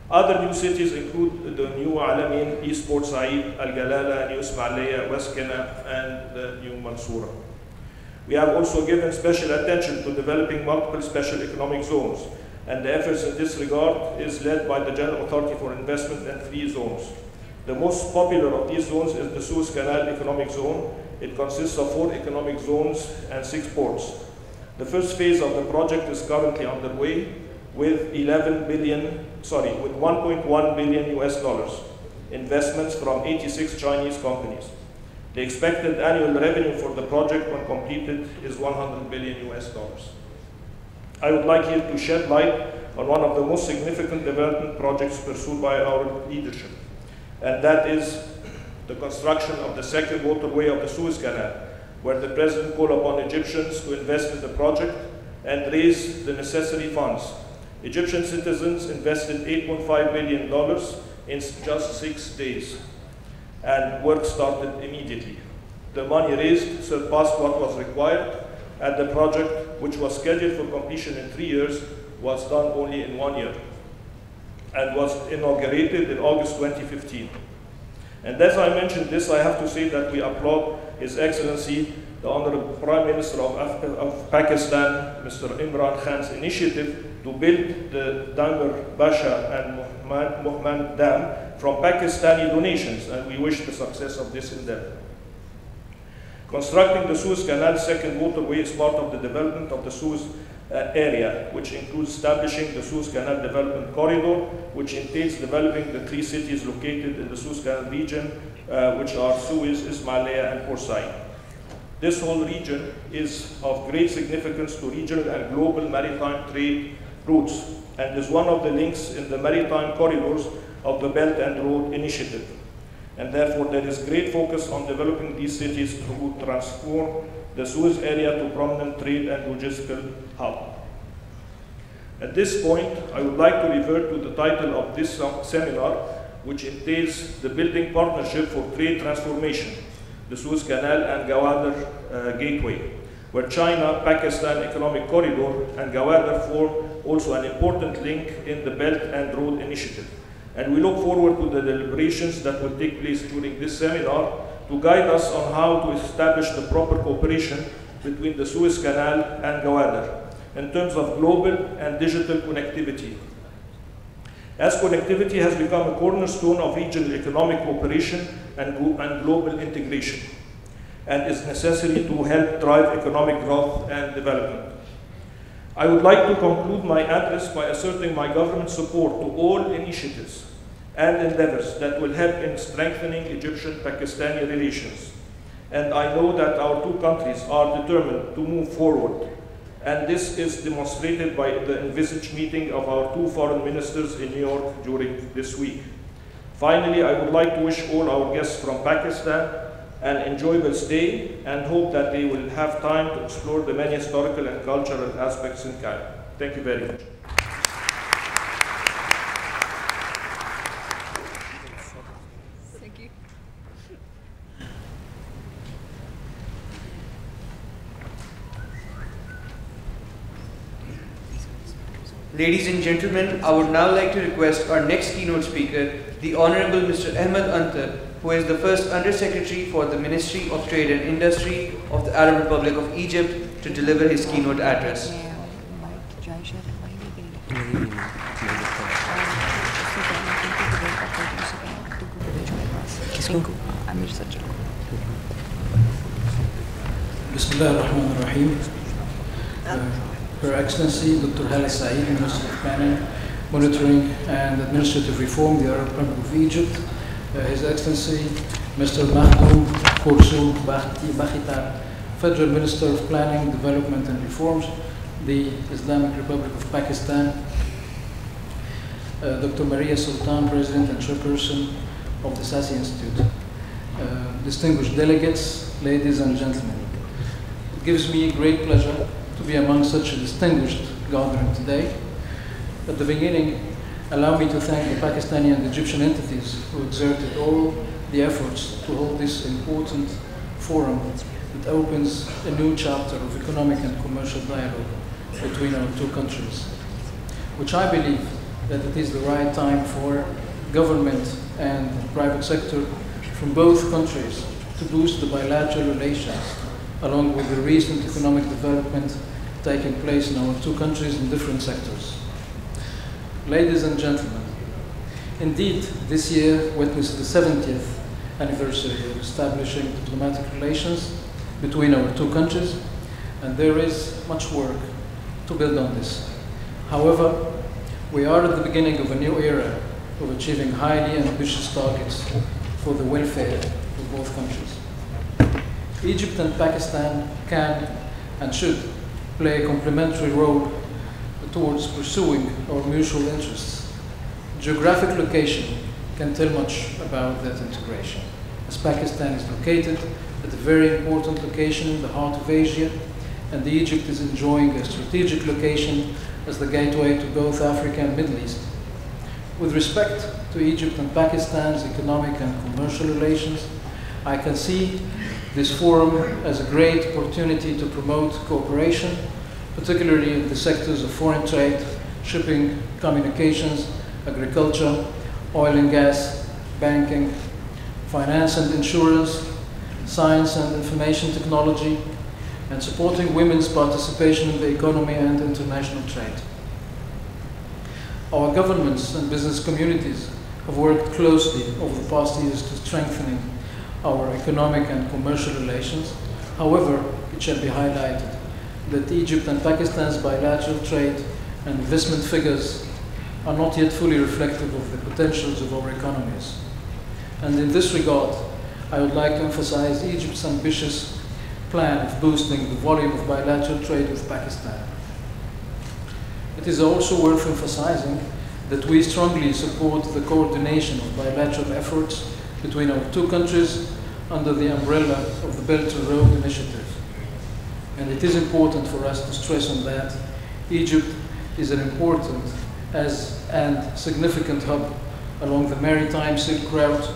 Other new cities include the new Alamein, East Port Said, Al Galala, New Ismailia, West Kenaf, and the new Mansoura. We have also given special attention to developing multiple special economic zones, and the efforts in this regard is led by the General Authority for Investment and 3 zones. The most popular of these zones is the Suez Canal Economic Zone. It consists of 4 economic zones and 6 ports. The first phase of the project is currently underway with 1.1 billion US dollars investments from 86 Chinese companies. The expected annual revenue for the project when completed is 100 billion US dollars. I would like here to shed light on one of the most significant development projects pursued by our leadership, and that is the construction of the second waterway of the Suez Canal, where the President called upon Egyptians to invest in the project and raise the necessary funds. Egyptian citizens invested $8.5 billion in just 6 days, and work started immediately. The money raised surpassed what was required, and the project, which was scheduled for completion in 3 years, was done only in 1 year, and was inaugurated in August 2015. And as I mentioned this, I have to say that we applaud His Excellency, the Honorable Prime Minister of Pakistan, Mr. Imran Khan's initiative to build the Damar Basha and Mohman Dam from Pakistani donations, and we wish the success of this endeavor. Constructing the Suez Canal second waterway is part of the development of the Suez area, which includes establishing the Suez Canal Development Corridor, which entails developing the 3 cities located in the Suez Canal region, which are Suez, Ismailia, and Port Said. This whole region is of great significance to regional and global maritime trade routes, and is one of the links in the maritime corridors of the Belt and Road Initiative. And therefore, there is great focus on developing these cities to transform the Suez area to prominent trade and logistical hub. At this point, I would like to revert to the title of this seminar, which entails the building partnership for trade transformation, the Suez Canal and Gawadar Gateway, where China, Pakistan Economic Corridor and Gawadar form also an important link in the Belt and Road Initiative. And we look forward to the deliberations that will take place during this seminar to guide us on how to establish the proper cooperation between the Suez Canal and Gawadar in terms of global and digital connectivity. As connectivity has become a cornerstone of regional economic cooperation and global integration, and is necessary to help drive economic growth and development. I would like to conclude my address by asserting my government's support to all initiatives and endeavors that will help in strengthening Egyptian-Pakistani relations. And I know that our two countries are determined to move forward, and this is demonstrated by the envisaged meeting of our two foreign ministers in New York during this week. Finally, I would like to wish all our guests from Pakistan an enjoyable stay and hope that they will have time to explore the many historical and cultural aspects in Cairo. Thank you very much. Thank you. Ladies and gentlemen, I would now like to request our next keynote speaker, the Honorable Mr. Ahmed Antar, who is the first Under-Secretary for the Ministry of Trade and Industry of the Arab Republic of Egypt, to deliver his keynote address. Bismillah ar-Rahman ar-Rahim. Her Excellency Dr. Hala Saeed, Minister of Planning, Monitoring and Administrative Reform, the Arab Republic of Egypt, His Excellency Mr. Mahdoum Khurshid Bakhitar, Federal Minister of Planning, Development and Reforms, the Islamic Republic of Pakistan, Dr. Maria Sultan, President and Chairperson of the Sassi Institute, distinguished delegates, ladies and gentlemen. It gives me great pleasure to be among such a distinguished gathering today. At the beginning, allow me to thank the Pakistani and Egyptian entities who exerted all the efforts to hold this important forum that opens a new chapter of economic and commercial dialogue between our two countries, which I believe that it is the right time for government and private sector from both countries to boost the bilateral relations, along with the recent economic development taking place in our two countries in different sectors. Ladies and gentlemen, indeed, this year witnessed the 70th anniversary of establishing diplomatic relations between our two countries, and there is much work to build on this. However, we are at the beginning of a new era of achieving highly ambitious targets for the welfare of both countries. Egypt and Pakistan can and should play a complementary role towards pursuing our mutual interests. Geographic location can tell much about that integration, as Pakistan is located at a very important location in the heart of Asia, and Egypt is enjoying a strategic location as the gateway to both Africa and Middle East. With respect to Egypt and Pakistan's economic and commercial relations, I can see this forum as a great opportunity to promote cooperation, particularly in the sectors of foreign trade, shipping, communications, agriculture, oil and gas, banking, finance and insurance, science and information technology, and supporting women's participation in the economy and international trade. Our governments and business communities have worked closely over the past years to strengthening our economic and commercial relations. However, it shall be highlighted that Egypt and Pakistan's bilateral trade and investment figures are not yet fully reflective of the potentials of our economies. And in this regard, I would like to emphasize Egypt's ambitious plan of boosting the volume of bilateral trade with Pakistan. It is also worth emphasizing that we strongly support the coordination of bilateral efforts between our two countries under the umbrella of the Belt and Road Initiative. And it is important for us to stress on that Egypt is an important and significant hub along the maritime Silk Route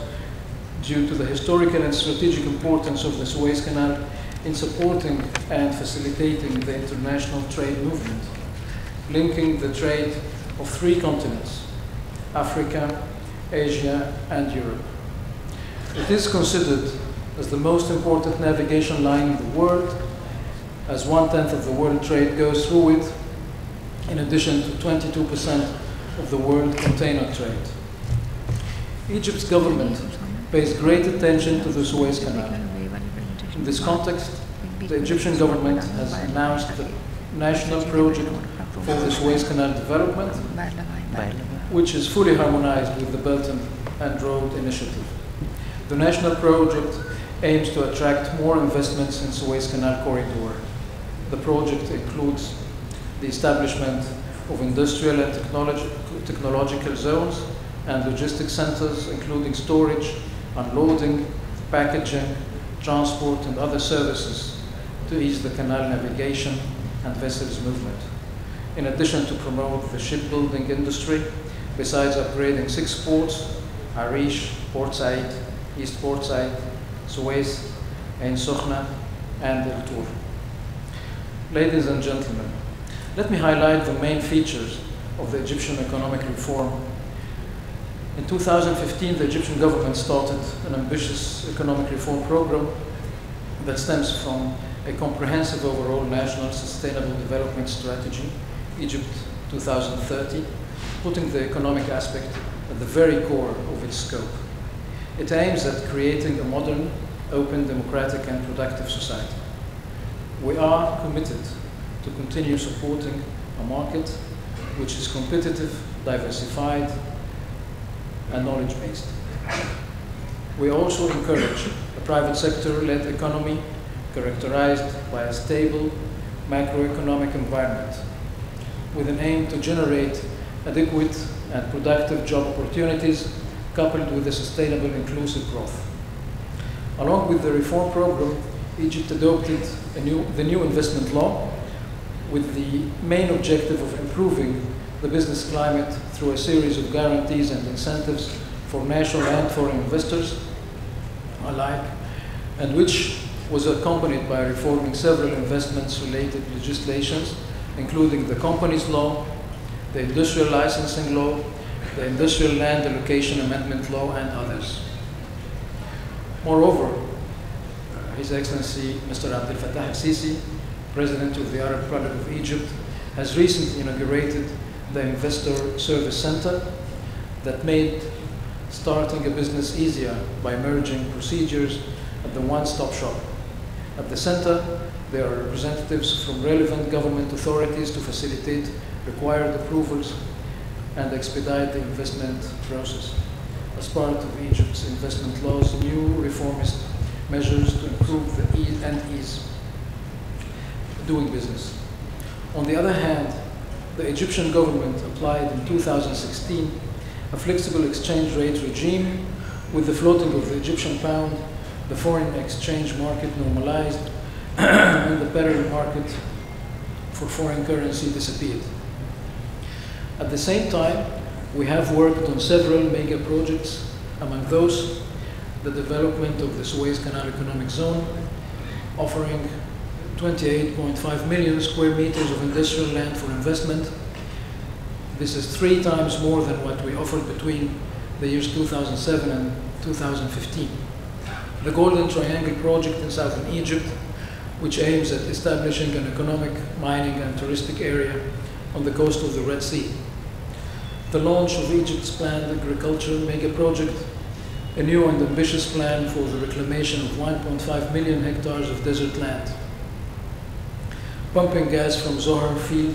due to the historical and strategic importance of the Suez Canal in supporting and facilitating the international trade movement, linking the trade of 3 continents, Africa, Asia, and Europe. It is considered as the most important navigation line in the world, as 1/10 of the world trade goes through it, in addition to 22% of the world container trade. Egypt's government pays great attention to the Suez Canal. In this context, the Egyptian government has announced the national project for the Suez Canal development, which is fully harmonized with the Belt and Road Initiative. The national project aims to attract more investments in Suez Canal corridor. The project includes the establishment of industrial and technological zones and logistics centers, including storage, unloading, packaging, transport, and other services to ease the canal navigation and vessels movement. In addition to promote the shipbuilding industry, besides upgrading 6 ports, Arish, Port Said, East Port Said, Suez, Ain Sokhna, and El Tour. Ladies and gentlemen, let me highlight the main features of the Egyptian economic reform. In 2015, the Egyptian government started an ambitious economic reform program that stems from a comprehensive overall national sustainable development strategy, Egypt 2030, putting the economic aspect at the very core of its scope. It aims at creating a modern, open, democratic, and productive society. We are committed to continue supporting a market which is competitive, diversified, and knowledge-based. We also encourage a private sector-led economy characterized by a stable macroeconomic environment with an aim to generate adequate and productive job opportunities coupled with a sustainable inclusive growth. Along with the reform program, Egypt adopted the new investment law with the main objective of improving the business climate through a series of guarantees and incentives for national and foreign investors alike, and which was accompanied by reforming several investments-related legislations, including the Companies Law, the Industrial Licensing Law, the Industrial Land Allocation Amendment Law, and others. Moreover, His Excellency Mr. Abdel Fattah al-Sisi, President of the Arab Republic of Egypt, has recently inaugurated the Investor Service Center that made starting a business easier by merging procedures at the one-stop shop. At the center, there are representatives from relevant government authorities to facilitate required approvals and expedite the investment process. As part of Egypt's investment law's new reformist measures to improve the ease doing business. On the other hand, the Egyptian government applied in 2016 a flexible exchange rate regime with the floating of the Egyptian pound, the foreign exchange market normalized, and the parallel market for foreign currency disappeared. At the same time, we have worked on several mega projects, among those the development of the Suez Canal Economic Zone, offering 28.5 million square meters of industrial land for investment. This is 3 times more than what we offered between the years 2007 and 2015. The Golden Triangle project in southern Egypt, which aims at establishing an economic, mining, and touristic area on the coast of the Red Sea. The launch of Egypt's planned agriculture mega project, a new and ambitious plan for the reclamation of 1.5 million hectares of desert land. Pumping gas from Zohar field,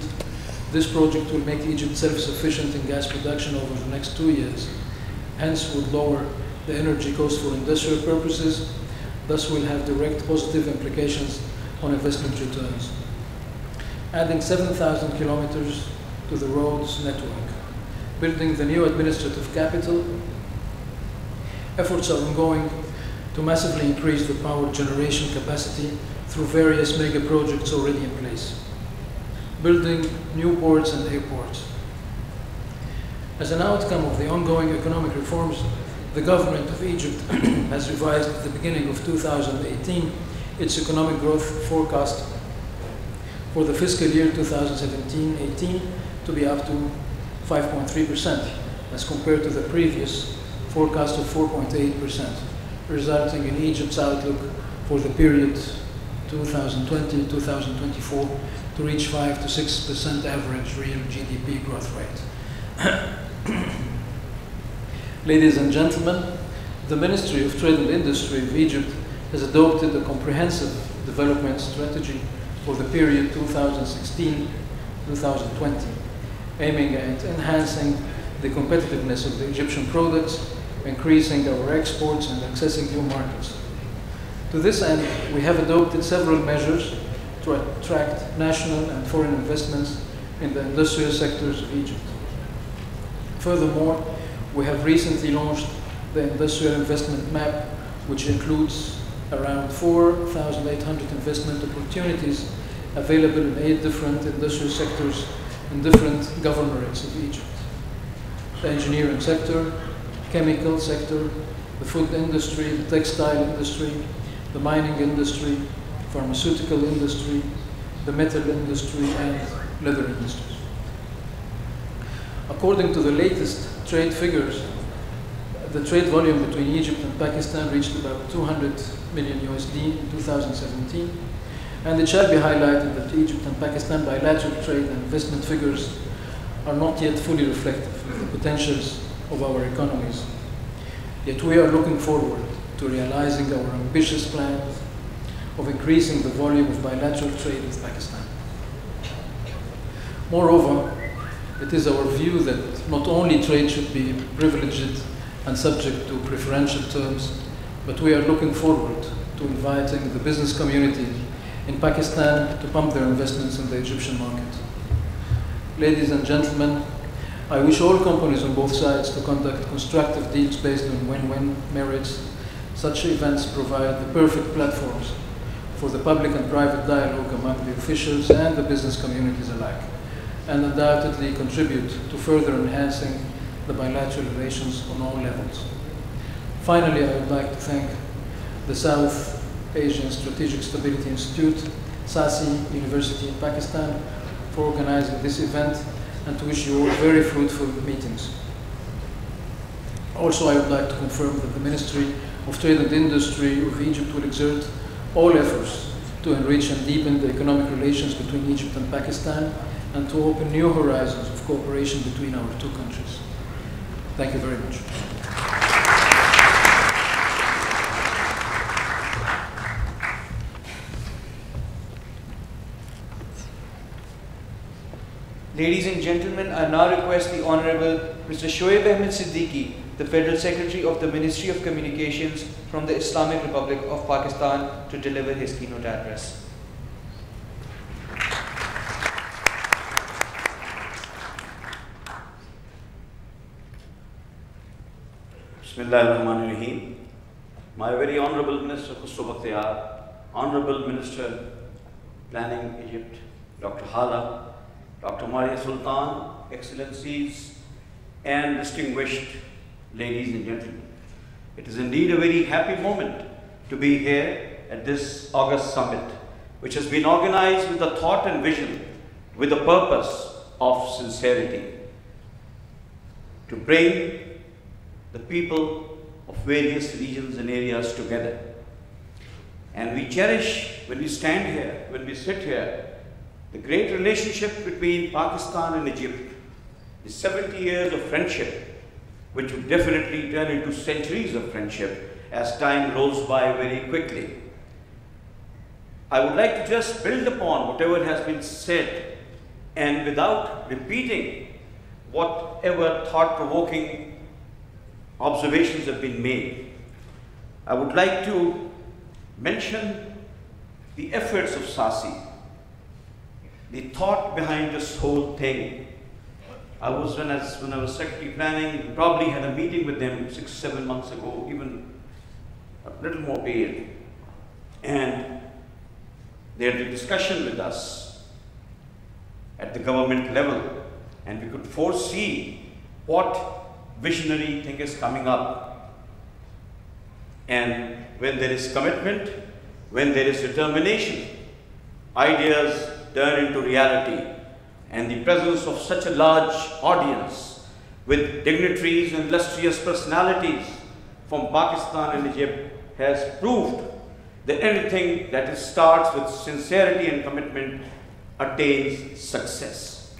this project will make Egypt self-sufficient in gas production over the next 2 years, hence would lower the energy cost for industrial purposes, thus will have direct positive implications on investment returns. Adding 7,000 kilometers to the roads network, building the new administrative capital, efforts are ongoing to massively increase the power generation capacity through various mega projects already in place, building new ports and airports. As an outcome of the ongoing economic reforms, the government of Egypt has revised at the beginning of 2018 its economic growth forecast for the fiscal year 2017-18 to be up to 5.3%, as compared to the previous forecast of 4.8%, resulting in Egypt's outlook for the period 2020-2024 to reach 5 to 6% average real GDP growth rate. Ladies and gentlemen, the Ministry of Trade and Industry of Egypt has adopted a comprehensive development strategy for the period 2016-2020, aiming at enhancing the competitiveness of the Egyptian products, increasing our exports and accessing new markets. To this end, we have adopted several measures to attract national and foreign investments in the industrial sectors of Egypt. Furthermore, we have recently launched the Industrial Investment Map, which includes around 4,800 investment opportunities available in 8 different industrial sectors in different governorates of Egypt: the engineering sector, chemical sector, the food industry, the textile industry, the mining industry, pharmaceutical industry, the metal industry, and leather industries. According to the latest trade figures, the trade volume between Egypt and Pakistan reached about 200 million USD in 2017, and it shall be highlighted that Egypt and Pakistan bilateral trade and investment figures are not yet fully reflective of the potentials of our economies. Yet we are looking forward to realizing our ambitious plans of increasing the volume of bilateral trade with Pakistan. Moreover, it is our view that not only trade should be privileged and subject to preferential terms, but we are looking forward to inviting the business community in Pakistan to pump their investments in the Egyptian market. Ladies and gentlemen, I wish all companies on both sides to conduct constructive deals based on win-win merits. Such events provide the perfect platforms for the public and private dialogue among the officials and the business communities alike, and undoubtedly contribute to further enhancing the bilateral relations on all levels. Finally, I would like to thank the South Asian Strategic Stability Institute, SASI University in Pakistan, for organizing this event, and to wish you all very fruitful meetings. Also, I would like to confirm that the Ministry of Trade and Industry of Egypt will exert all efforts to enrich and deepen the economic relations between Egypt and Pakistan, and to open new horizons of cooperation between our two countries. Thank you very much. Ladies and gentlemen, I now request the Honorable Mr. Shoaib Ahmed Siddiqui, the Federal Secretary of the Ministry of Communications from the Islamic Republic of Pakistan, to deliver his keynote address. Bismillahirrahmanirrahim. My very Honorable Minister Khusro Bakhtiar, Honorable Minister Planning Egypt, Dr. Hala, Dr. Maria Sultan, Excellencies, and distinguished ladies and gentlemen. It is indeed a very happy moment to be here at this August summit, which has been organized with a thought and vision, with a purpose of sincerity, to bring the people of various regions and areas together. And we cherish, when we stand here, when we sit here, the great relationship between Pakistan and Egypt, the 70 years of friendship, which would definitely turn into centuries of friendship as time rolls by very quickly. I would like to just build upon whatever has been said, and without repeating whatever thought-provoking observations have been made, I would like to mention the efforts of SASI, the thought behind this whole thing. When I was Secretary Planning, probably had a meeting with them 6-7 months ago, even a little more period. And they had a discussion with us at the government level, and we could foresee what visionary thing is coming up. And when there is commitment, when there is determination, ideas turn into reality. And the presence of such a large audience with dignitaries and illustrious personalities from Pakistan and Egypt has proved that anything that starts with sincerity and commitment attains success.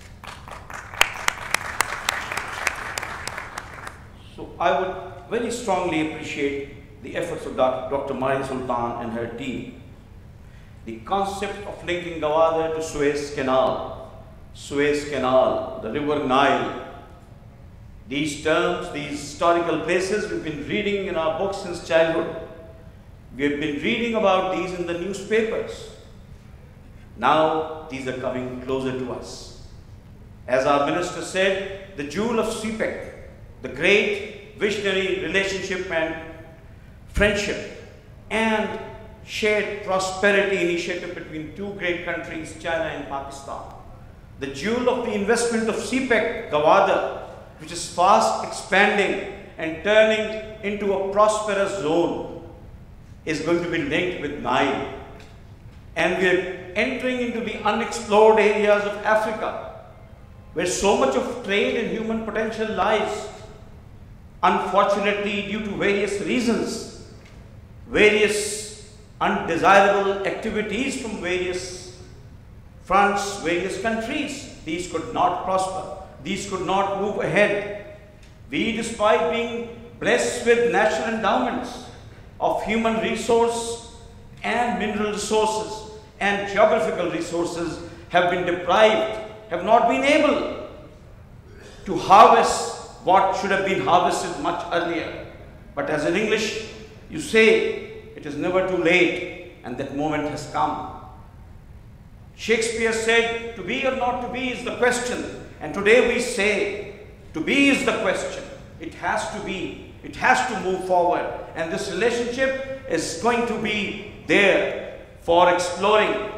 So I would very strongly appreciate the efforts of Dr. Maria Sultan and her team. The concept of linking Gwadar to Suez Canal, the River Nile, these terms, these historical places we've been reading in our books since childhood. We have been reading about these in the newspapers. Now these are coming closer to us. As our minister said, the jewel of CPEC, the great visionary relationship and friendship and shared prosperity initiative between two great countries, China and Pakistan. The jewel of the investment of CPEC, Gwadar, which is fast expanding and turning into a prosperous zone, is going to be linked with Nile. And we are entering into the unexplored areas of Africa, where so much of trade and human potential lies. Unfortunately, due to various reasons, various undesirable activities from various fronts, various countries, these could not prosper. These could not move ahead. We, despite being blessed with natural endowments of human resource and mineral resources and geographical resources, have been deprived, have not been able to harvest what should have been harvested much earlier. But as in English, you say, it is never too late, and that moment has come. Shakespeare said, to be or not to be is the question. And today we say, to be is the question. It has to be. It has to move forward. And this relationship is going to be there for exploring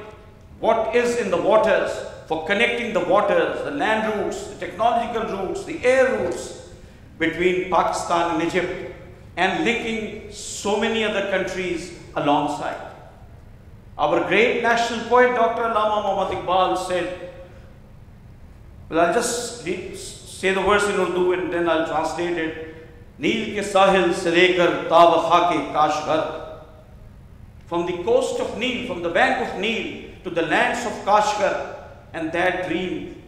what is in the waters, for connecting the waters, the land routes, the technological routes, the air routes between Pakistan and Egypt, and linking so many other countries alongside. Our great national poet, Dr. Allama Muhammad Iqbal said, well, I'll just say the verse in Urdu and then I'll translate it. Neel ke sahil se lekar tab khake Kashgar. From the coast of Neel, from the bank of Neel to the lands of Kashgar, and that dream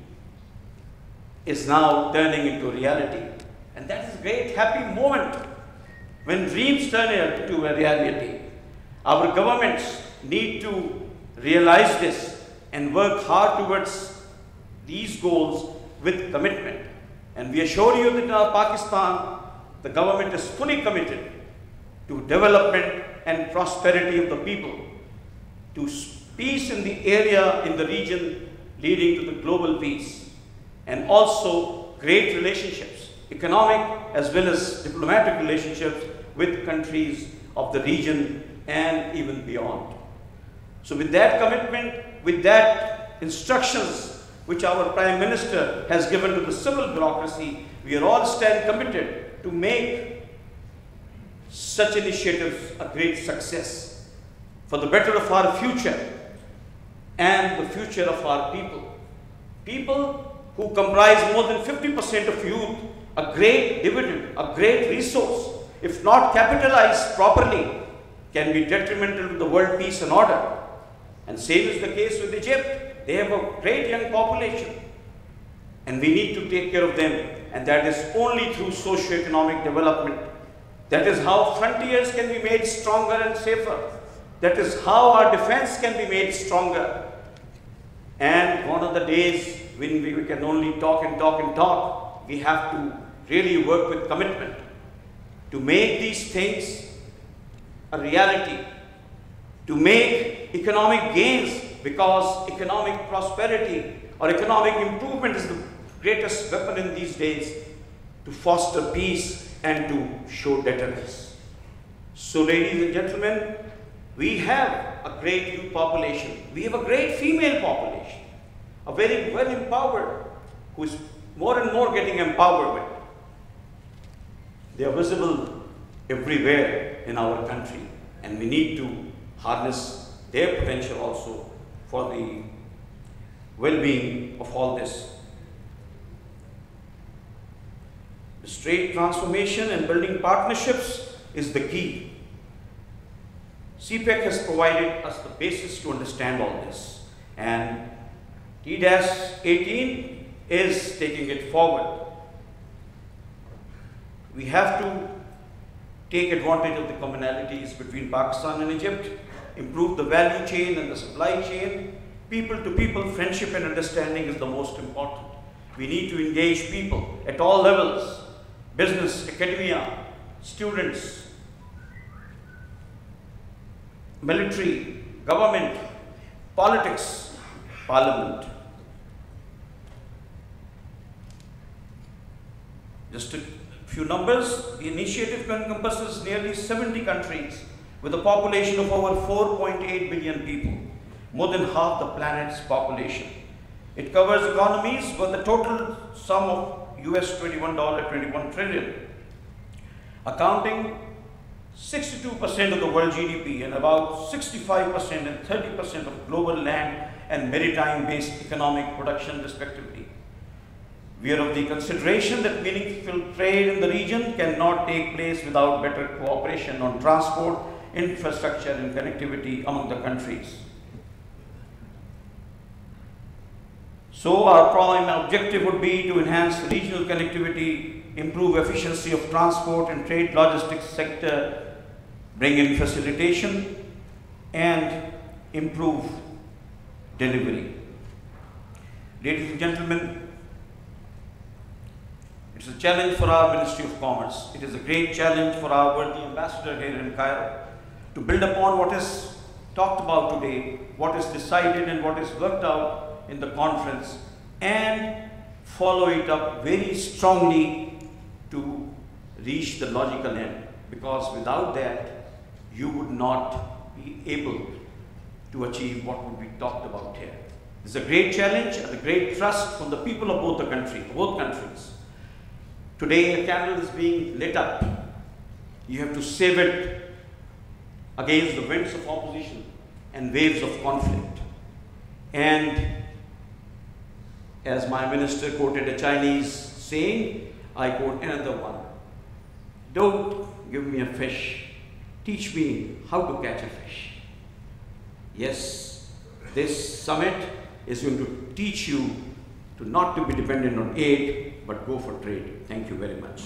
is now turning into reality. And that is a great happy moment when dreams turn into a reality. Our governments need to realize this and work hard towards these goals with commitment. And we assure you that in Pakistan, the government is fully committed to development and prosperity of the people, to peace in the area, in the region, leading to the global peace, and also great relationships, economic as well as diplomatic relationships with countries of the region and even beyond. So with that commitment, with that instructions which our Prime Minister has given to the civil bureaucracy, we are all stand committed to make such initiatives a great success for the better of our future and the future of our people. People who comprise more than 50% of youth, a great dividend, a great resource, if not capitalized properly, can be detrimental to the world peace and order. And same is the case with Egypt. They have a great young population, and we need to take care of them, and that is only through socio-economic development. That is how frontiers can be made stronger and safer. That is how our defense can be made stronger. And one of the days when we can only talk and talk and talk, we have to really work with commitment to make these things a reality, to make economic gains, because economic prosperity or economic improvement is the greatest weapon in these days to foster peace and to show deterrence. So ladies and gentlemen, we have a great youth population. We have a great female population, a very well empowered, who is more and more getting empowered with. They are visible everywhere in our country, and we need to harness their potential also for the well-being of all this. The straight transformation and building partnerships is the key. CPEC has provided us the basis to understand all this, and TDAS 18 is taking it forward. We have to take advantage of the commonalities between Pakistan and Egypt, improve the value chain and the supply chain. People to people friendship and understanding is the most important. We need to engage people at all levels: business, academia, students, military, government, politics, parliament. Just a few numbers. The initiative encompasses nearly 70 countries with a population of over 4.8 billion people, more than half the planet's population. It covers economies with a total sum of $21 trillion, accounting 62% of the world GDP and about 65% and 30% of global land and maritime-based economic production respectively. We are of the consideration that meaningful trade in the region cannot take place without better cooperation on transport, infrastructure and connectivity among the countries. So our prime objective would be to enhance regional connectivity, improve efficiency of transport and trade logistics sector, bring in facilitation and improve delivery. Ladies and gentlemen, it's a challenge for our Ministry of Commerce. It is a great challenge for our worthy ambassador here in Cairo to build upon what is talked about today, what is decided and what is worked out in the conference, and follow it up very strongly to reach the logical end, because without that you would not be able to achieve what would be talked about here. It's a great challenge and a great trust from the people of both countries. Today a candle is being lit up. You have to save it against the winds of opposition and waves of conflict. And as my minister quoted a Chinese saying, I quote another one: don't give me a fish, teach me how to catch a fish. Yes, this summit is going to teach you to not to be dependent on aid, but go for trade. Thank you very much.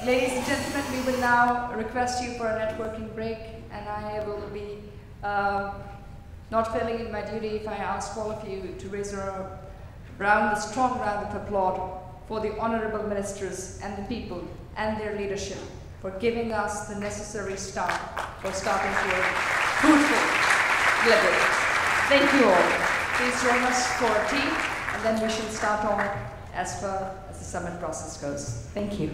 Ladies and gentlemen, we will now request you for a networking break, and I will be not failing in my duty if I ask all of you to raise a strong round of applause for the honorable ministers and the people and their leadership for giving us the necessary start for starting to a fruitful deliberations. Thank you all. Please join us for a tea, and then we shall start on as far as the summit process goes. Thank you.